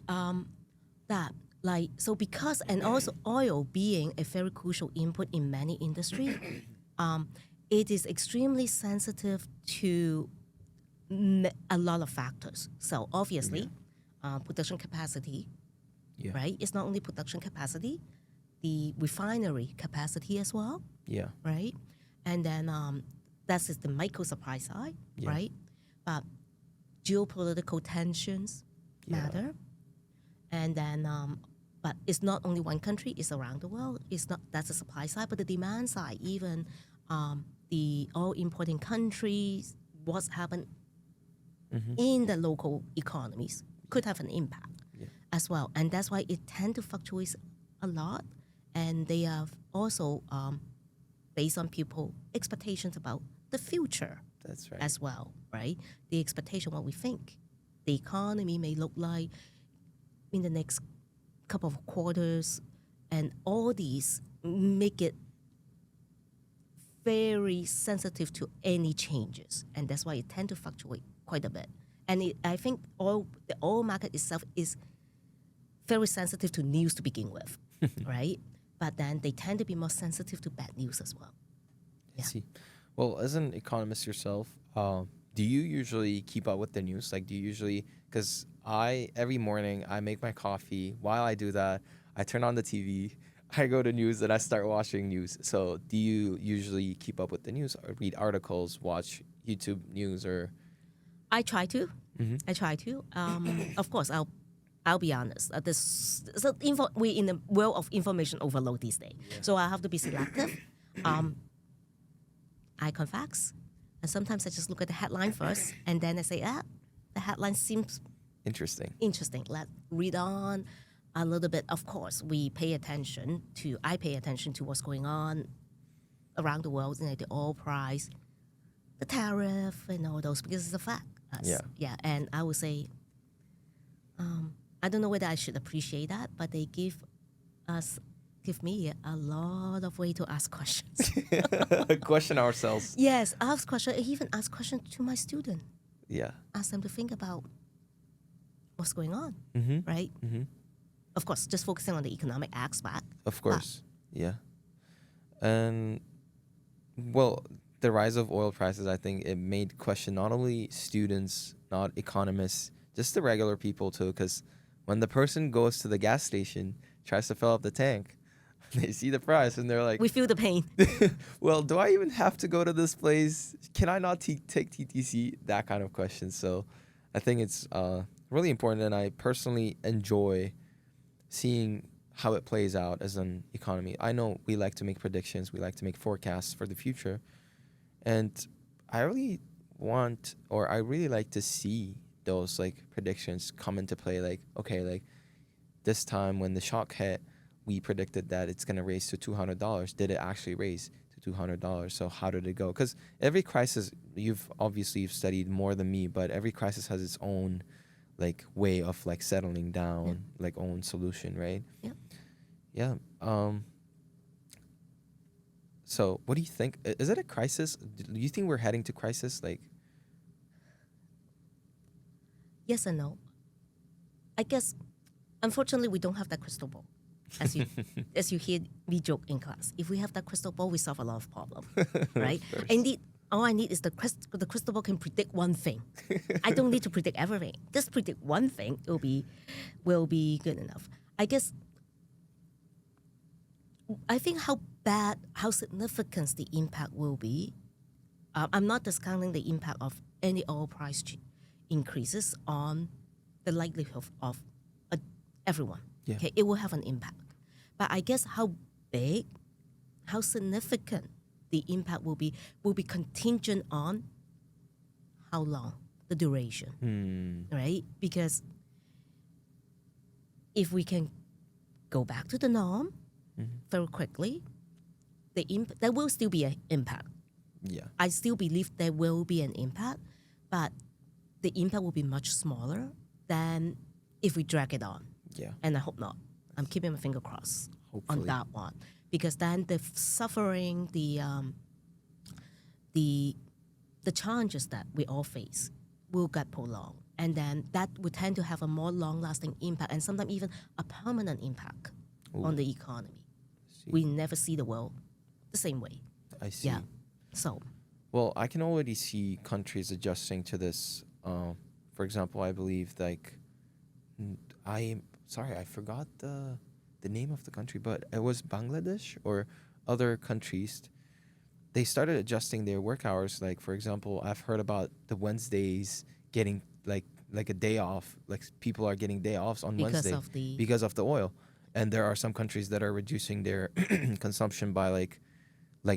Right? Because, and also oil being a very crucial input in many industries, it is extremely sensitive to a lot of factors. So obviously, production capacity, Yeah. right? It's not only production capacity, the refinery capacity as well, Yeah. right? And then that's just the micro supply side, Yeah. right? But geopolitical tensions matter. And then, but it's not only one country, it's around the world. It's not, that's the supply side, but the demand side, even the oil importing countries, what's happened in the local economies could have an impact as well. And that's why it tend to fluctuate a lot. And they are also based on people expectations about the future. That's right. As well, right? The expectation, what we think the economy may look like in the next couple of quarters, and all these make it very sensitive to any changes, and that's why it tend to fluctuate quite a bit. And I think the oil market itself is very sensitive to news to begin with, right? But then they tend to be more sensitive to bad news as well. I see. Well, as an economist yourself, do you usually keep up with the news? Like, do you usually, because every morning I make my coffee. While I do that, I turn on the TV, I go to news, and I start watching news. So do you usually keep up with the news or read articles, watch YouTube news, or? I try to. I try to. Of course, I'll be honest. We're in a world of information overload these days, so I have to be selective. I confess, and sometimes I just look at the headline first, and then I say, the headline seems Interesting. Let's read on a little bit. Of course, I pay attention to what's going on around the world, the oil price, the tariff, and all those, because it's a fact. Yeah. And I would say, I don't know whether I should appreciate that, but they give me a lot of way to ask questions. Question ourselves. Yes, ask questions. I even ask questions to my student. Yeah. Ask them to think about what's going on, right? Of course, just focusing on the economic aspect. Of course. Yeah. And, well, the rise of oil prices, I think it made question not only students, not economists, just the regular people too, because when the person goes to the gas station, tries to fill up the tank, they see the price and they're like, We feel the pain. well, do I even have to go to this place? Can I not take TTC? That kind of question. So I think it's really important, and I personally enjoy seeing how it plays out as an economy. I know we like to make predictions, we like to make forecasts for the future, and I really want, or I really like to see those like predictions come into play. Like, okay, like this time when the shock hit, we predicted that it's gonna raise to $200. Did it actually raise to $200? So how did it go? Because every crisis, you've studied more than me, but every crisis has its own like way of like settling down, Yeah. like own solution, right? Yeah. Yeah. So what do you think? Is it a crisis? Do you think we're heading to crisis? Like, Yes and no. I guess, unfortunately, we don't have that crystal ball. As you as you hear me joke in class, if we have that crystal ball, we solve a lot of problems, right? course. All I need is the crystal ball can predict one thing. I don't need to predict everything. Just predict one thing. Will be good enough. I guess. I think how significant the impact will be. I'm not discounting the impact of any oil price increases on the likelihood of everyone. Yeah. Okay, it will have an impact. But I guess how big, how significant the impact will be contingent on how long, the duration, right? Because if we can go back to the norm very quickly, there will still be an impact. Yeah. I still believe there will be an impact, but the impact will be much smaller than if we drag it on. Yeah. And I hope not. I'm keeping my finger crossed Hopefully. on that one, because then the suffering, the challenges that we all face will get prolonged, and then that would tend to have a more long-lasting impact, and sometimes even a permanent impact on the economy. We never see the world the same way. I see. Yeah. So. Well, I can already see countries adjusting to this. For example, I believe like I forgot the name of the country, but it was Bangladesh or other countries. They started adjusting their work hours. Like, for example, I've heard about the Wednesdays getting like a day off. Like, people are getting day offs on Wednesday because of the oil. And there are some countries that are reducing their consumption by like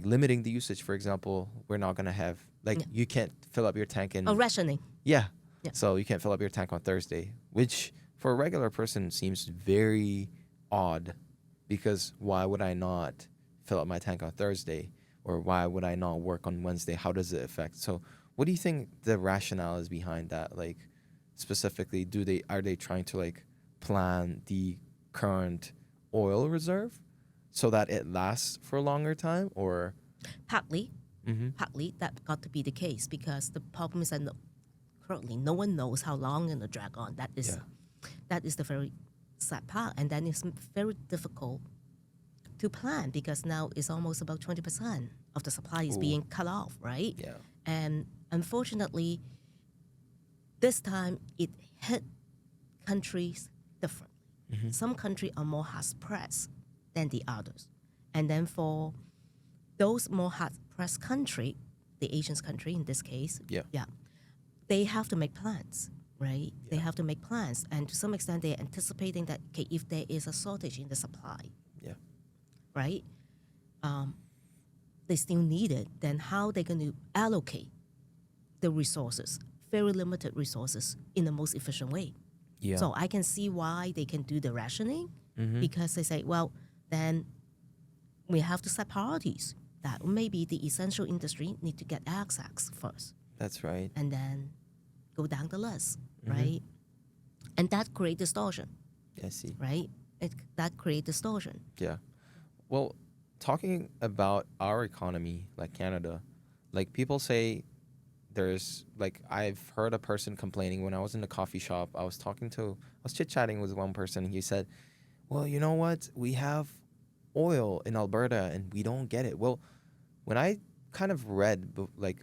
limiting the usage. For example, we're not gonna have you can't fill up your tank in Rationing. Yeah. Yeah. So you can't fill up your tank on Thursday, which for a regular person seems very odd, because why would I not fill up my tank on Thursday, or why would I not work on Wednesday? How does it affect? So what do you think the rationale is behind that? Like, specifically, are they trying to like plan the current oil reserve so that it lasts for a longer time, or Partly that got to be the case, because the problem is that currently no one knows how long it'll drag on. That is the very sad part, and then it's very difficult to plan, because now it's almost about 20% of the supply is being cut off, right? Yeah. And unfortunately, this time it hit countries differently. Some countries are more hard-pressed than the others. And then for those more hard-pressed country, the Asian country in this case, they have to make plans, right? They have to make plans. And to some extent, they're anticipating that, okay, if there is a shortage in the supply, right, they still need it, then how they're going to allocate the resources, very limited resources, in the most efficient way. Yeah. So I can see why they can do the rationing, because they say, well, then we have to set priorities. That maybe the essential industry need to get access first. That's right. And then go down the list, right? And that creates distortion. I see. Right? That creates distortion. Yeah. Well, talking about our economy, like Canada, like people say there's like, I've heard a person complaining when I was in the coffee shop. I was chit-chatting with one person. And he said, well, you know what? We have oil in Alberta and we don't get it. Well, when I kind of read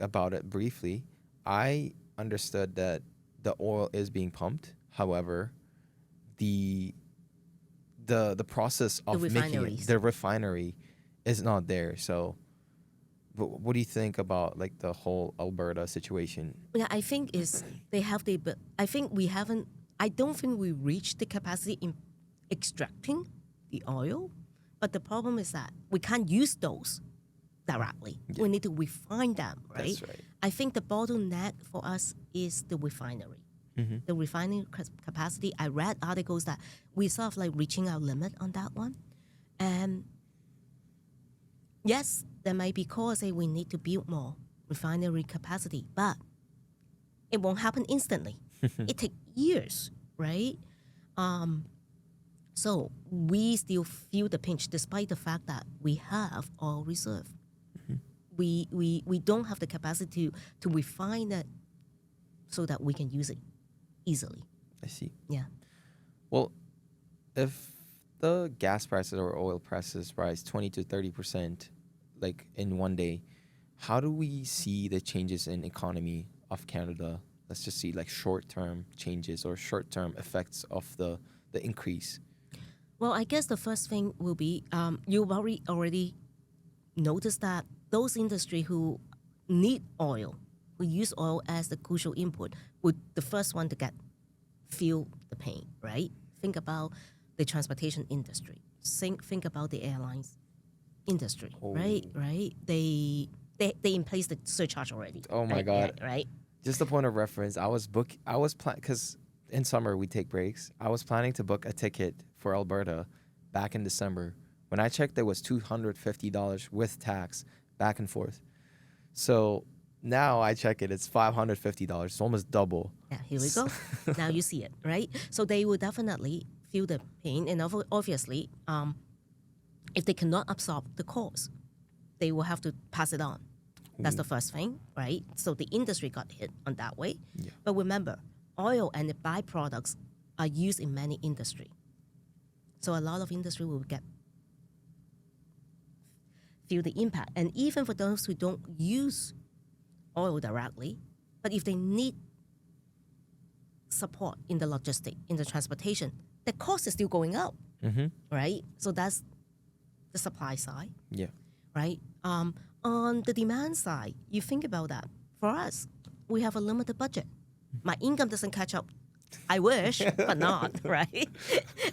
about it briefly, I understood that the oil is being pumped. However, the process of making it, the refinery is not there. So what do you think about like the whole Alberta situation? Yeah, I think I don't think we reached the capacity in extracting the oil, but the problem is that we can't use those directly. We need to refine them, right? That's right. I think the bottleneck for us is the refinery. The refining capacity. I read articles that we sort of like reaching our limit on that one. And yes, there might be calls say we need to build more refinery capacity, but it won't happen instantly. It takes years, right? So we still feel the pinch despite the fact that we have oil reserve. We don't have the capacity to refine it so that we can use it easily. I see. Yeah. Well, if the gas prices or oil prices rise 20 to 30%, like in one day, how do we see the changes in economy of Canada? Let's just see like short-term changes or short-term effects of the increase. Well, I guess the first thing will be you've already noticed that those industry who need oil, who use oil as the crucial input, would the first one to feel the pain, right? Think about the transportation industry. Think about the airlines industry, right? They in place the surcharge already. Oh my right? God. Right? Just a point of reference, I was because in summer we take breaks. I was planning to book a ticket for Alberta back in December. When I checked, there was $250 with tax back and forth. So now I check it, it's $550. It's almost double. Yeah, here we go. Now you see it, right? So they will definitely feel the pain, and obviously, if they cannot absorb the cost, they will have to pass it on. That's the first thing, right? So the industry got hit on that way. Yeah. But remember, oil and the byproducts are used in many industry. So a lot of industry will feel the impact. And even for those who don't use oil directly, but if they need support in the logistic, in the transportation, the cost is still going up, right? So that's the supply side. Yeah. Right? On the demand side, you think about that. For us, we have a limited budget. My income doesn't catch up. I wish, but not, right?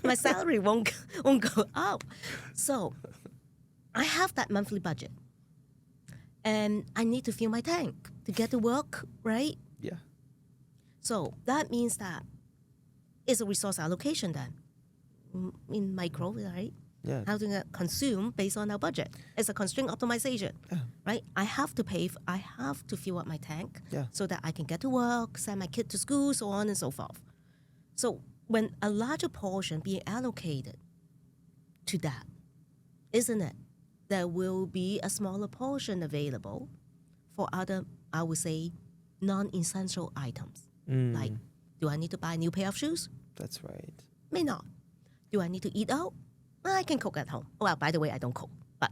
My salary won't go up. So I have that monthly budget. And I need to fill my tank to get to work, right? Yeah. So that means that it's a resource allocation then in micro, right? Yeah. How to consume based on our budget. It's a constraint optimization, right? I have to I have to fill up my tank so that I can get to work, send my kid to school, so on and so forth. So when a larger portion being allocated to that, isn't it? There will be a smaller portion available for other, I would say, non-essential items. Like, do I need to buy a new pair of shoes? That's right. May not. Do I need to eat out? I can cook at home. Well, by the way, I don't cook, but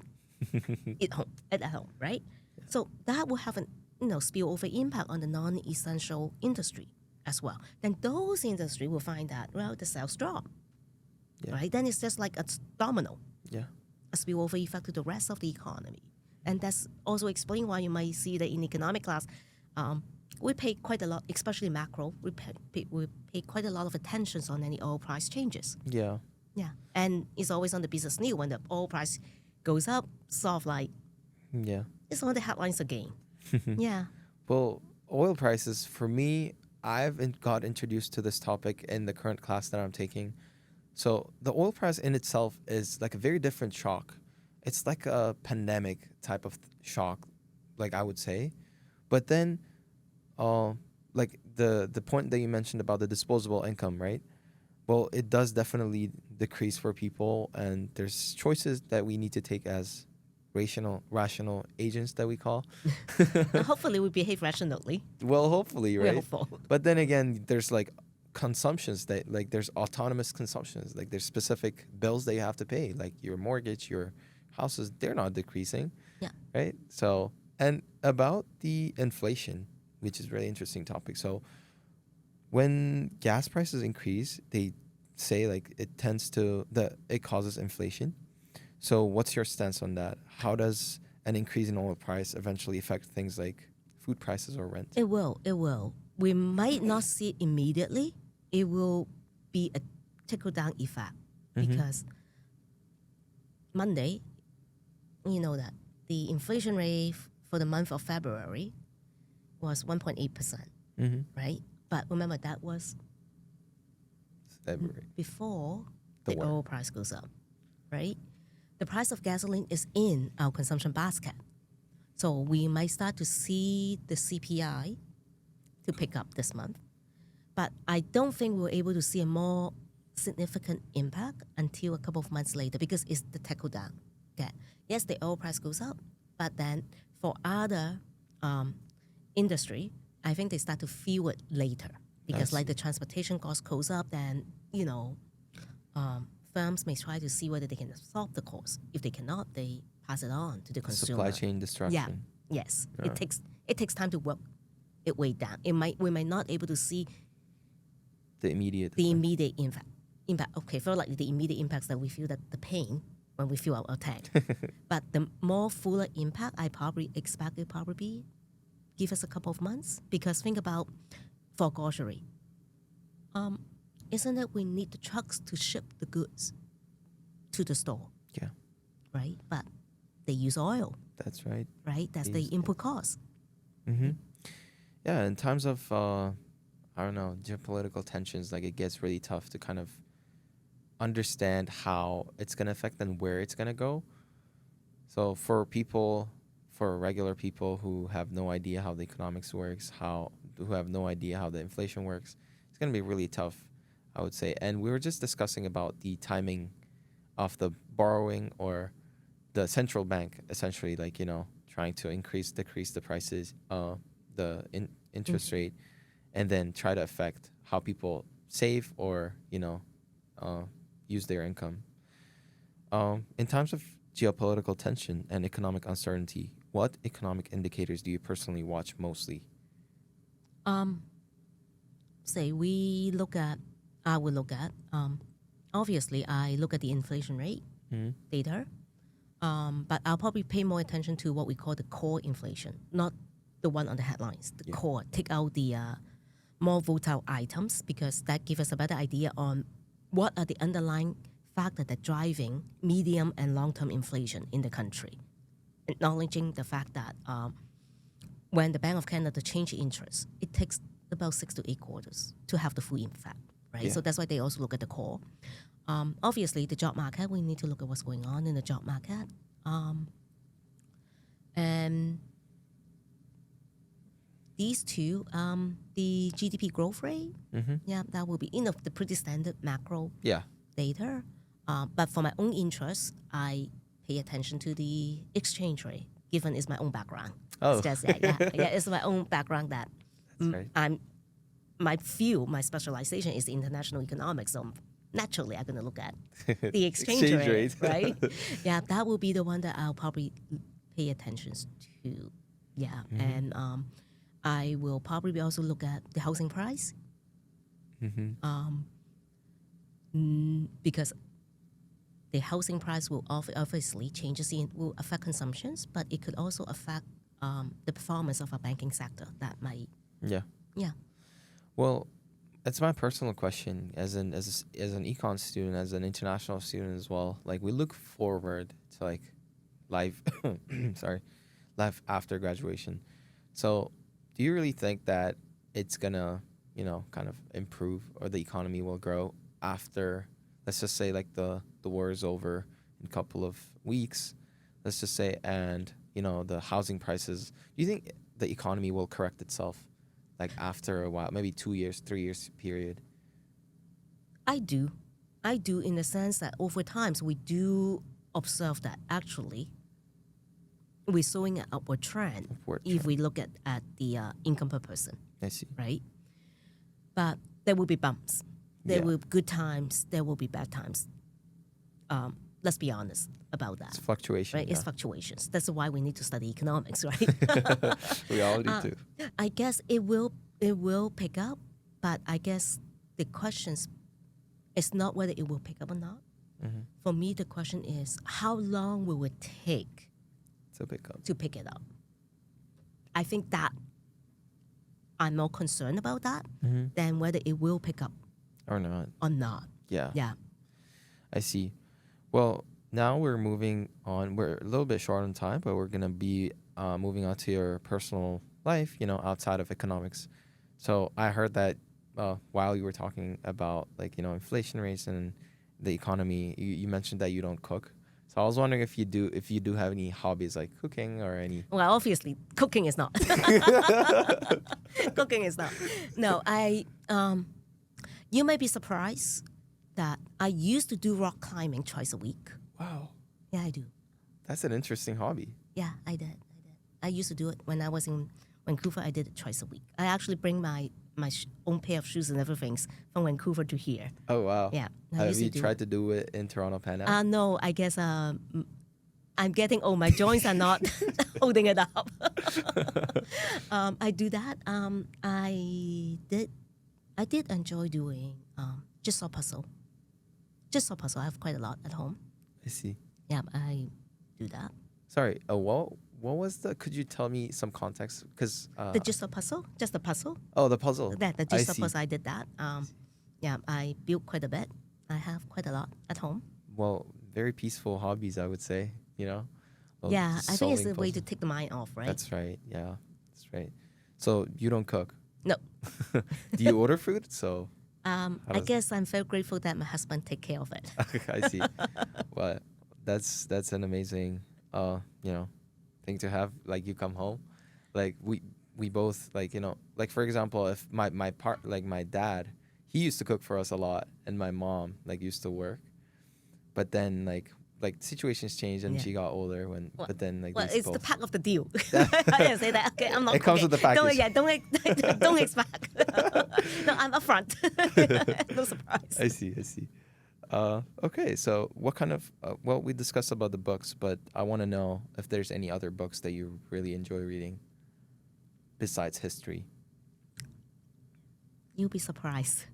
eat at home, right? Yeah. So that will have an spillover impact on the non-essential industry as well. Then those industry will find that, well, the sales drop, right? Then it's just like a domino, a spillover effect to the rest of the economy. And that's also explain why you might see that in economic class, we pay quite a lot, especially macro, we pay quite a lot of attention on any oil price changes. Yeah. Yeah, and it's always on the business news when the oil price goes up, sort of like, it's on the headlines again. Yeah. Well, oil prices, for me, I've got introduced to this topic in the current class that I'm taking. So the oil price in itself is like a very different shock. It's like a pandemic type of shock, like I would say. But then, like the point that you mentioned about the disposable income, right? Well, it does definitely decrease for people, and there's choices that we need to take as rational agents that we call. Hopefully we behave rationally. Well, hopefully, right? We're hopeful. But then again, there's like consumptions that like there's autonomous consumptions. Like there's specific bills that you have to pay, like your mortgage, your houses, they're not decreasing. Yeah. Right? So, and about the inflation, which is a really interesting topic. So when gas prices increase, they say like it causes inflation. So what's your stance on that? How does an increase in oil price eventually affect things like food prices or rent? It will. We might not see it immediately. It will be a trickle-down effect because Monday, you know that the inflation rate for the month of February was 1.8%, right? But remember, that was February. before The the war. oil price goes up, right? The price of gasoline is in our consumption basket. So we might start to see the CPI to pick up this month. But I don't think we're able to see a more significant impact until a couple of months later because it's the trickle down. Okay. Yes, the oil price goes up, but then for other industry, I think they start to feel it later because like the transportation cost goes up, then, firms may try to see whether they can absorb the cost. If they cannot, they pass it on to the consumer. Supply chain destruction. Yeah. Yes. It takes time to work it way down. We might not able to see The immediate impact. Okay, for like the immediate impacts that we feel that the pain when we fill our tank. But the more fuller impact, I probably expect it probably give us a couple of months because think about for grocery. Isn't it we need the trucks to ship the goods to the store? Yeah. Right? But they use oil, That's right. right? That's the input cost. Yeah, in times of geopolitical tensions, like it gets really tough to kind of understand how it's gonna affect and where it's gonna go. So for regular people who have no idea how the economics works, who have no idea how the inflation works, it's gonna be really tough, I would say. And we were just discussing about the timing of the borrowing or the central bank essentially, like, trying to decrease the prices, the interest rate, and then try to affect how people save or, use their income. In times of geopolitical tension and economic uncertainty, what economic indicators do you personally watch mostly? Say I will look at, obviously I look at the inflation rate data, but I'll probably pay more attention to what we call the core inflation, not the one on the headlines, the core. Take out the more volatile items because that gives us a better idea on what are the underlying factors that are driving medium and long-term inflation in the country. Acknowledging the fact that when the Bank of Canada change interest, it takes about 6 to 8 quarters to have the full impact, right? Yeah. So that's why they also look at the core. Obviously, the job market, we need to look at what's going on in the job market. And these two, the GDP growth rate, that will be the pretty standard macro data. But for my own interest, I pay attention to the exchange rate, given it's my own background. Oh. It's just, it's my own background that That's right. my specialization is international economics. So naturally, I'm going to look at the exchange Exchange rate, rate. right? Yeah, that will be the one that I'll probably pay attention to. Yeah, and I will probably also look at the housing price. Because the housing price will obviously will affect consumptions, but it could also affect the performance of our banking sector. That might. Yeah. Well, it's my personal question as an econ student, as an international student as well. Like we look forward to like life, life after graduation. So, do you really think that it's gonna, kind of improve or the economy will grow after, let's just say, like the war is over in a couple of weeks, let's just say, and the housing prices? Do you think the economy will correct itself, like after a while, maybe 2 years, 3 years period? I do in the sense that over time we do observe that actually we're showing an upward trend. If we look at the income per person. I see. Right? But there will be bumps. There will be good times. There will be bad times. Let's be honest about that. It's fluctuation. Right? It's fluctuations. That's why we need to study economics, right? We all do too. I guess it will pick up, but I guess the questions is not whether it will pick up or not. For me, the question is how long will it take to pick it up? I think that I'm more concerned about that than whether it will pick up or not. or not. Yeah. Yeah. I see. Well, now we're moving on. We're a little bit short on time, but we're gonna be moving on to your personal life, outside of economics. So I heard that while you were talking about like inflation rates and the economy, you mentioned that you don't cook. So I was wondering if you do have any hobbies like cooking or any. Well, obviously, cooking is not. Cooking is not. No, you may be surprised that I used to do rock climbing twice a week. Wow, Yeah, I do. that's an interesting hobby. Yeah, I did. I used to do it when I was in Vancouver. I did it twice a week. I actually bring my own pair of shoes and everything from Vancouver to here. Oh wow. Yeah. I Have used to you do tried to do it in Toronto, Pan? No, I guess I'm getting old. My joints are not holding it up. I do that. I did enjoy doing jigsaw puzzle. Jigsaw puzzle. I have quite a lot at home. I see. Yeah, I do that. Sorry. What was the? Could you tell me some context? Because The jigsaw puzzle, just the puzzle. oh, the puzzle. The I jigsaw see. puzzle. I did that. Yeah, I built quite a bit. I have quite a lot at home. Well, very peaceful hobbies, I would say. Well, Yeah, I think it's solving a way to puzzles. take the mind off, right? That's right. Yeah, that's right. So you don't cook. No. Do you order food? So I does- guess I'm very grateful that my husband take care of it. I see. Well, that's an amazing thing to have. Like you come home, like we both like for example, if my dad, he used to cook for us a lot, and my mom like used to work, but then like situations changed and Yeah. she got older but then like Well, they it's the both- part of the deal. I say that. Okay, I'm not. It comes cooking. with the package. Don't expect. No, I'm upfront. No surprise. I see. Okay, so what kind of well, we discussed about the books, but I want to know if there's any other books that you really enjoy reading besides history. You'll be surprised.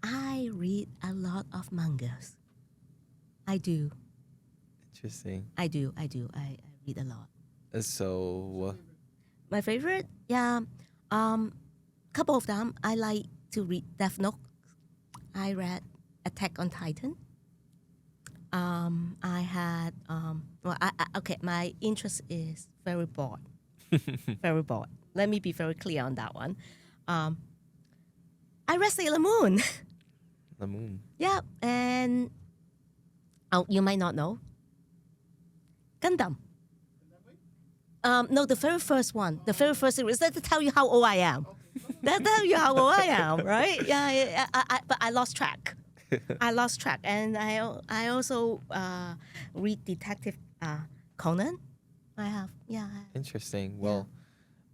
I read a lot of mangas. I do. Interesting. I read a lot. So My favorite, yeah, couple of them. I like to read Death Note. I read Attack on Titan. I had okay. My interest is very broad, very broad. Let me be very clear on that one. I read Sailor Moon. the moon. Yeah, and you might not know. Gundam. No, the very first one, the very first series. That to tell you how old I am. That tell you how old I am, right? Yeah. But I lost track. And I also read Detective Conan. I have, yeah. Interesting. Well,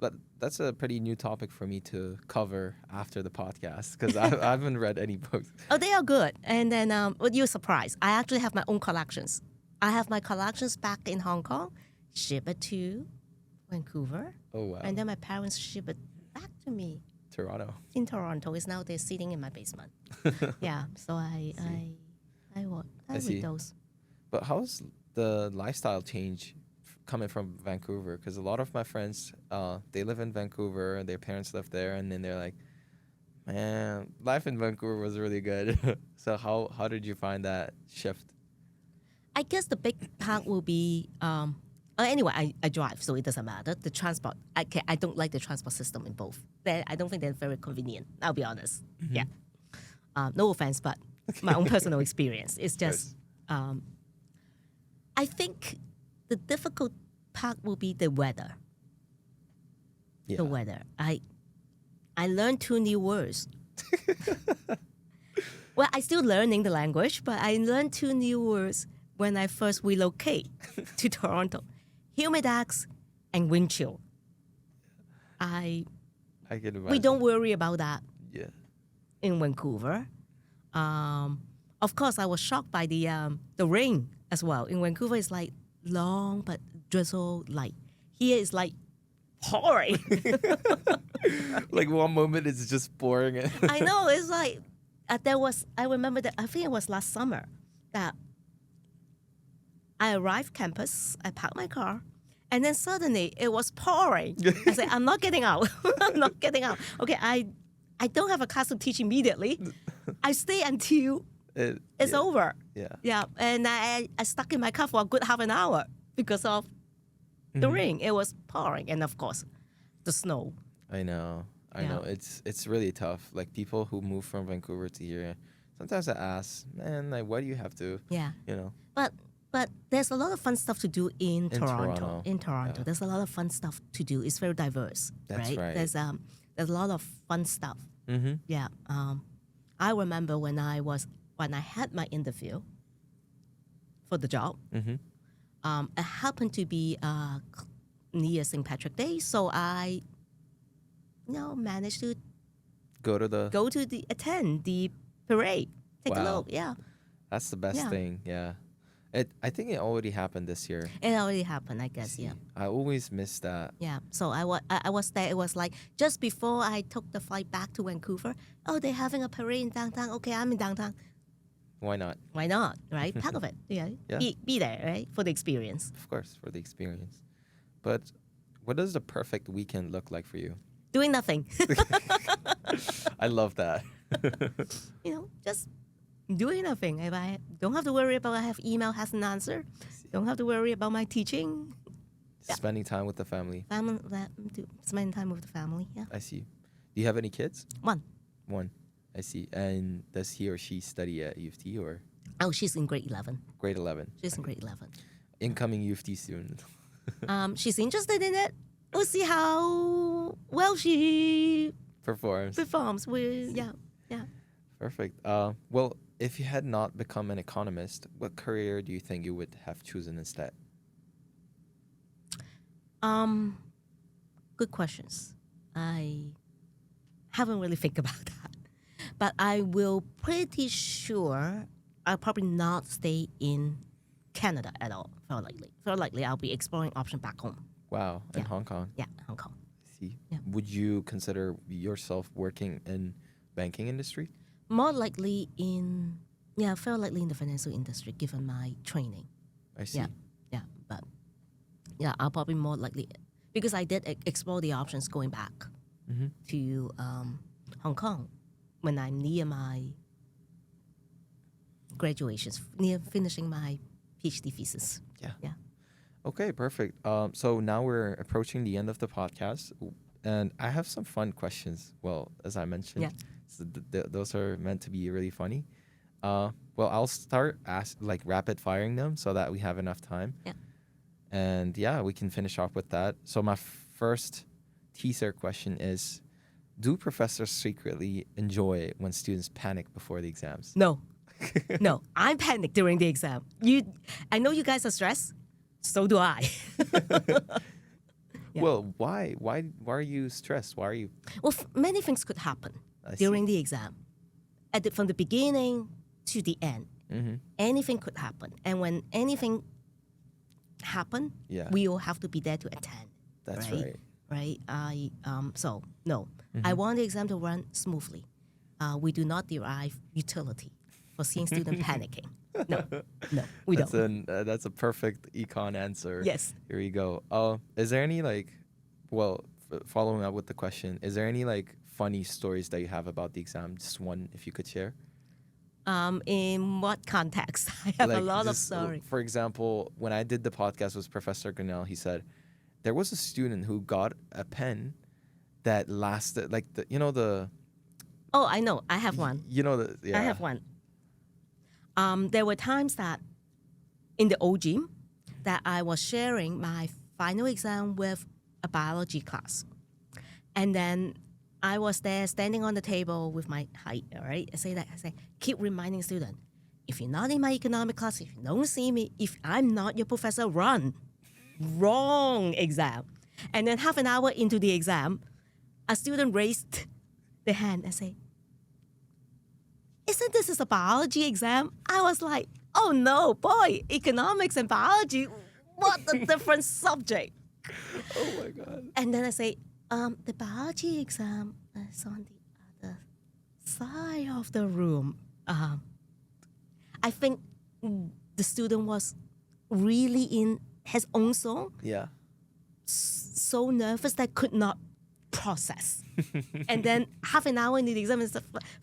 but that's a pretty new topic for me to cover after the podcast because I haven't read any books. Oh, they are good. And then, you're surprised. I actually have my own collections. I have my collections back in Hong Kong, ship it to Vancouver, Oh wow. and then my parents ship it back to me Toronto. in Toronto. It's now they're sitting in my basement. Yeah, so I read see. those. But how's the lifestyle change coming from Vancouver? Because a lot of my friends, they live in Vancouver, their parents live there, and then they're like, man, life in Vancouver was really good. So how did you find that shift? I guess the big part will be anyway. I drive, so it doesn't matter. The transport, I don't like the transport system in both. I don't think they're very convenient. I'll be honest. Mm-hmm. Yeah. No offense, but my own personal experience. It's just I think the difficult part will be the weather. Yeah. The weather. I learned 2 new words. Well, I'm still learning the language, but I learned 2 new words when I first relocate to Toronto. Humidex and wind chill. I can imagine. We don't worry about that Yeah. in Vancouver. Of course, I was shocked by the rain as well. In Vancouver, it's like long but drizzle light. Here it's like pouring. Like one moment it's just pouring. I know, it's like I remember that, I think it was last summer, that I arrived campus, I parked my car, and then suddenly it was pouring. I said, I'm not getting out. I'm not getting out. Okay, I don't have a class to teach immediately. I stay until It's yeah, over. yeah. Yeah, and I stuck in my car for a good half an hour because of the rain. It was pouring, and of course, the snow. I know. I Yeah. know. It's really tough. Like people who move from Vancouver to here, sometimes I ask, man, like why do you have to, Yeah, you know, but there's a lot of fun stuff to do in in Toronto. Toronto? In Toronto, Yeah, there's a lot of fun stuff to do. It's very diverse, that's right? right. There's a lot of fun stuff. Mm-hmm. Yeah. I remember when I had my interview for the job. Mm-hmm. It happened to be near St. Patrick Day, so I, managed to Go to the go to attend the parade. Take a wow. look. Yeah, That's the best yeah. thing. Yeah. I think it already happened this year. It already happened, I guess. See, Yeah, I always miss that. yeah. So I was there. It was like just before I took the flight back to Vancouver. Oh, they're having a parade in downtown. Okay, I'm in downtown. Why not? Why not? Right? Part of it. Yeah. Yeah. Be there, right? For the experience. Of course, for the experience. But what does the perfect weekend look like for you? Doing nothing. I love that. Just doing nothing. If I don't have to worry about I have email has an answer. Don't have to worry about my teaching. Spending time with the family. Spending time with the family. Yeah. I see. Do you have any kids? One. One. I see. And does he or she study at UofT or Oh, she's in grade 11. grade 11? She's in grade 11. Incoming UofT student. She's interested in it. We'll see how well she Performs. performs. Yeah. Perfect. Well, if you had not become an economist, what career do you think you would have chosen instead? Good questions. I haven't really think about that, but I will pretty sure I'll probably not stay in Canada at all. Very likely, I'll be exploring option back home. Wow, in Yeah. Hong Kong. Yeah, Hong Kong. See. Yeah. Would you consider yourself working in banking industry? More likely very likely in the financial industry, given my training. I see. Yeah, but yeah, I'll probably more likely because I did explore the options going back to Hong Kong when I'm near my graduations, near finishing my PhD thesis. Yeah. Yeah. Okay, perfect. So now we're approaching the end of the podcast, and I have some fun questions. Well, as I mentioned, Yeah. so those are meant to be really funny. Well, I'll start rapid firing them so that we have enough time. Yeah. And yeah, we can finish off with that. So my first teaser question is: do professors secretly enjoy when students panic before the exams? No, no, I'm panicked during the exam. I know you guys are stressed. So do I. Yeah. Well, why? Why are you stressed? Why are you? Well, many things could happen I see. during the exam. From the beginning to the end, anything could happen. And when anything happen, Yeah. we will have to be there to attend. That's right. right. Right? So no, I want the exam to run smoothly. We do not derive utility for seeing students panicking. No, we don't. That's a perfect econ answer. Yes. Here we go. Is there any following up with the question, is there any funny stories that you have about the exam? Just one, if you could share. In what context? I have a lot of stories. For example, when I did the podcast with Professor Grinnell, he said there was a student who got a pen that lasted Oh, I know. I have one. Yeah. I have one. There were times that in the old gym that I was sharing my final exam with a biology class. And then I was there standing on the table with my height, all right? I say, keep reminding students, if you're not in my economic class, if you don't see me, if I'm not your professor, run. Wrong exam. And then half an hour into the exam, a student raised their hand and say, isn't this a biology exam? I was like, oh no, boy, economics and biology, what a different subject. Oh my God. And then I say, the biology exam is on the other side of the room. I think the student was really in his own zone, Yeah. so nervous that could not process. And then half an hour into the exam,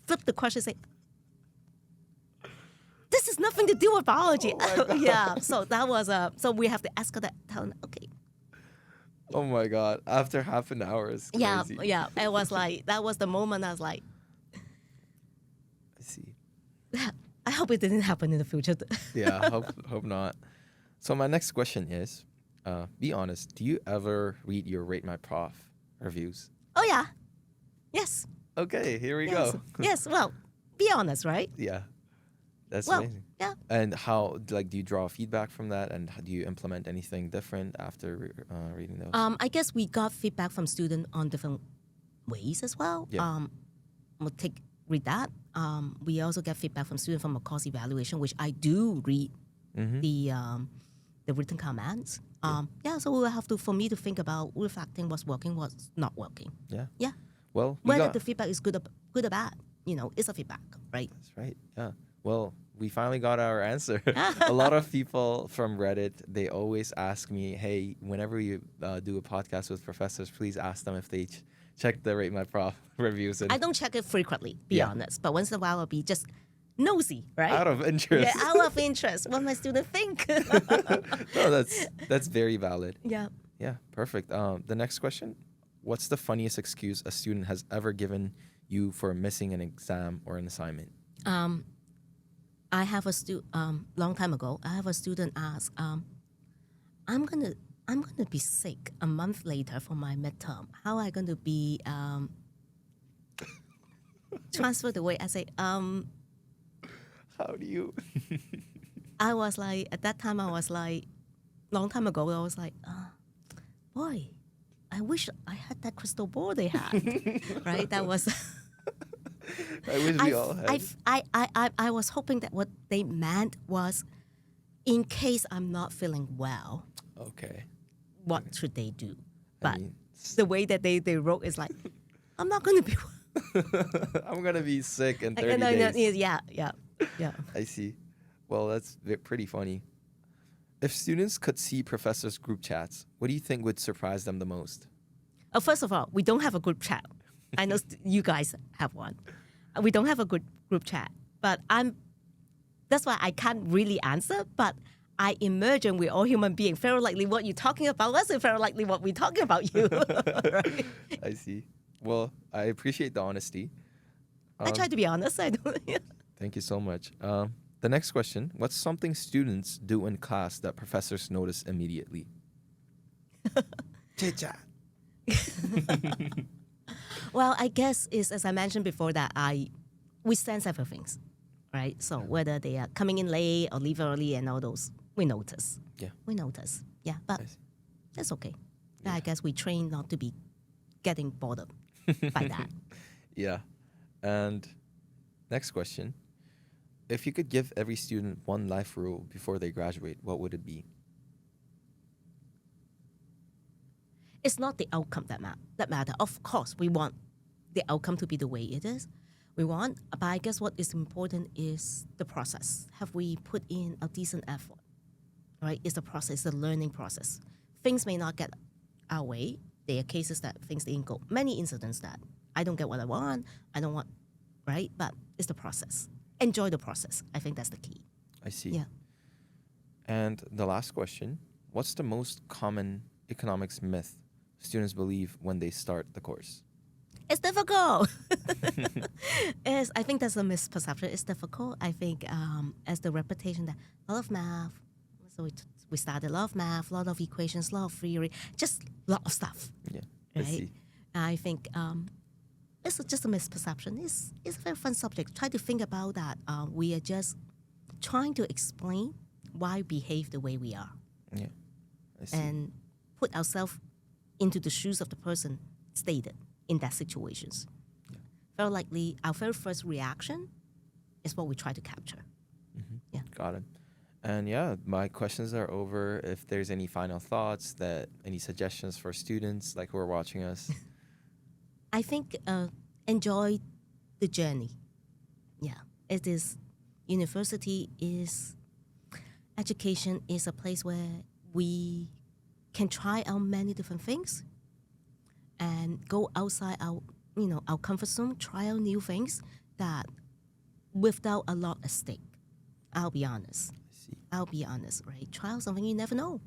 flip the question, say, has nothing to do with biology. Oh my God. Yeah, so that was so we have to ask her that. Tell her, okay, Oh my God. After half an hour is yeah, crazy. yeah. It was like that was the moment I was like, I see. I hope it didn't happen in the future. Yeah, hope not. So my next question is, be honest, do you ever read your Rate My Prof reviews? Oh yeah, yes, Okay, here we yes, go. yes. Well, be honest, right? Yeah, that's Well, amazing. yeah. And how, like, do you draw feedback from that, and how do you implement anything different after reading those? I guess we got feedback from students on different ways as well. Yeah. We'll read that. We also get feedback from students from a course evaluation, which I do read the written comments. So we'll have to, for me to think about reflecting what's working, what's not working. Yeah. Yeah. Well, Whether the feedback is good or bad, it's a feedback, right? That's right. Yeah. Well, we finally got our answer. A lot of people from Reddit, they always ask me, hey, whenever you do a podcast with professors, please ask them if they check the Rate My Prof reviews. And I don't check it frequently, be Yeah. honest. But once in a while, I'll be just nosy, right? out of interest. Yeah, out of interest. What my student think. No, that's very valid. Yeah. Yeah, perfect. The next question, what's the funniest excuse a student has ever given you for missing an exam or an assignment? I have a long time ago. I have a student ask, I'm gonna be sick a month later for my midterm. How am I gonna be transferred away? I say, How do you? I was like, at that time, I was like, long time ago, I was like, boy, I wish I had that crystal ball they had, right? That was. I wish we all had. I was hoping that what they meant was, in case I'm not feeling well, Okay. what should they do? I But mean, the way that they wrote is like, I'm not going to be. I'm gonna be sick in 30 And days. yeah. I see. Well, that's pretty funny. If students could see professors' group chats, what do you think would surprise them the most? First of all, we don't have a group chat. I know you guys have one. We don't have a good group chat, but that's why I can't really answer. But I imagine we're all human beings. Very likely what you're talking about us, and very likely what we're talking about you. Right? I see. Well, I appreciate the honesty. I try to be honest. I don't. Thank you so much. The next question, what's something students do in class that professors notice immediately? Chit-chat. Well, I guess is as I mentioned before that we sense everything, right? So whether they are coming in late or leave early and all those, we notice. Yeah. We notice. Yeah, but I see. that's okay. I guess we train not to be getting bothered by that. Yeah. And next question, if you could give every student one life rule before they graduate, what would it be? It's not the outcome that matter. Of course, we want the outcome to be the way it is. We want, but I guess what is important is the process. Have we put in a decent effort? Right? It's the process, the learning process. Things may not get our way. There are cases that things didn't go. Many incidents that I don't get what I want. I don't want, right? But it's the process. Enjoy the process. I think that's the key. I see. Yeah. And the last question, what's the most common economics myth students believe when they start the course? It's difficult. I think that's a misperception. It's difficult. I think as the reputation that a lot of math, so we started a lot of math, a lot of equations, a lot of theory, just a lot of stuff. Yeah, right? I see. I think it's just a misperception. It's a very fun subject. Try to think about that. We are just trying to explain why we behave the way we are. Yeah, I see. And put ourselves into the shoes of the person stated in that situations. Yeah. Very likely, our very first reaction is what we try to capture. Mm-hmm. Yeah. Got it. And yeah, my questions are over. If there's any final thoughts, any suggestions for students like who are watching us? I think enjoy the journey. Yeah, it is. University is education is a place where we can try out many different things and go outside our comfort zone, try out new things that without a lot at stake. I'll be honest. See. I'll be honest, right? Try something you never know.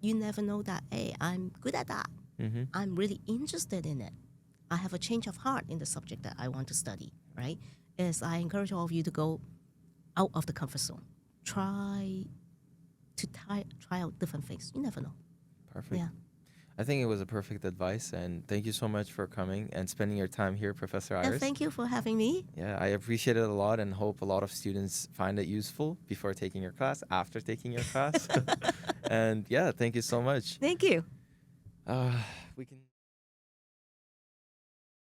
You never know that, hey, I'm good at that. Mm-hmm. I'm really interested in it. I have a change of heart in the subject that I want to study, right? Is I encourage all of you to go out of the comfort zone. Try out different things. You never know. Perfect. Yeah. I think it was a perfect advice, and thank you so much for coming and spending your time here, Professor Iris. And thank you for having me. Yeah, I appreciate it a lot and hope a lot of students find it useful before taking your class, after taking your class. And yeah, thank you so much. Thank you. We can.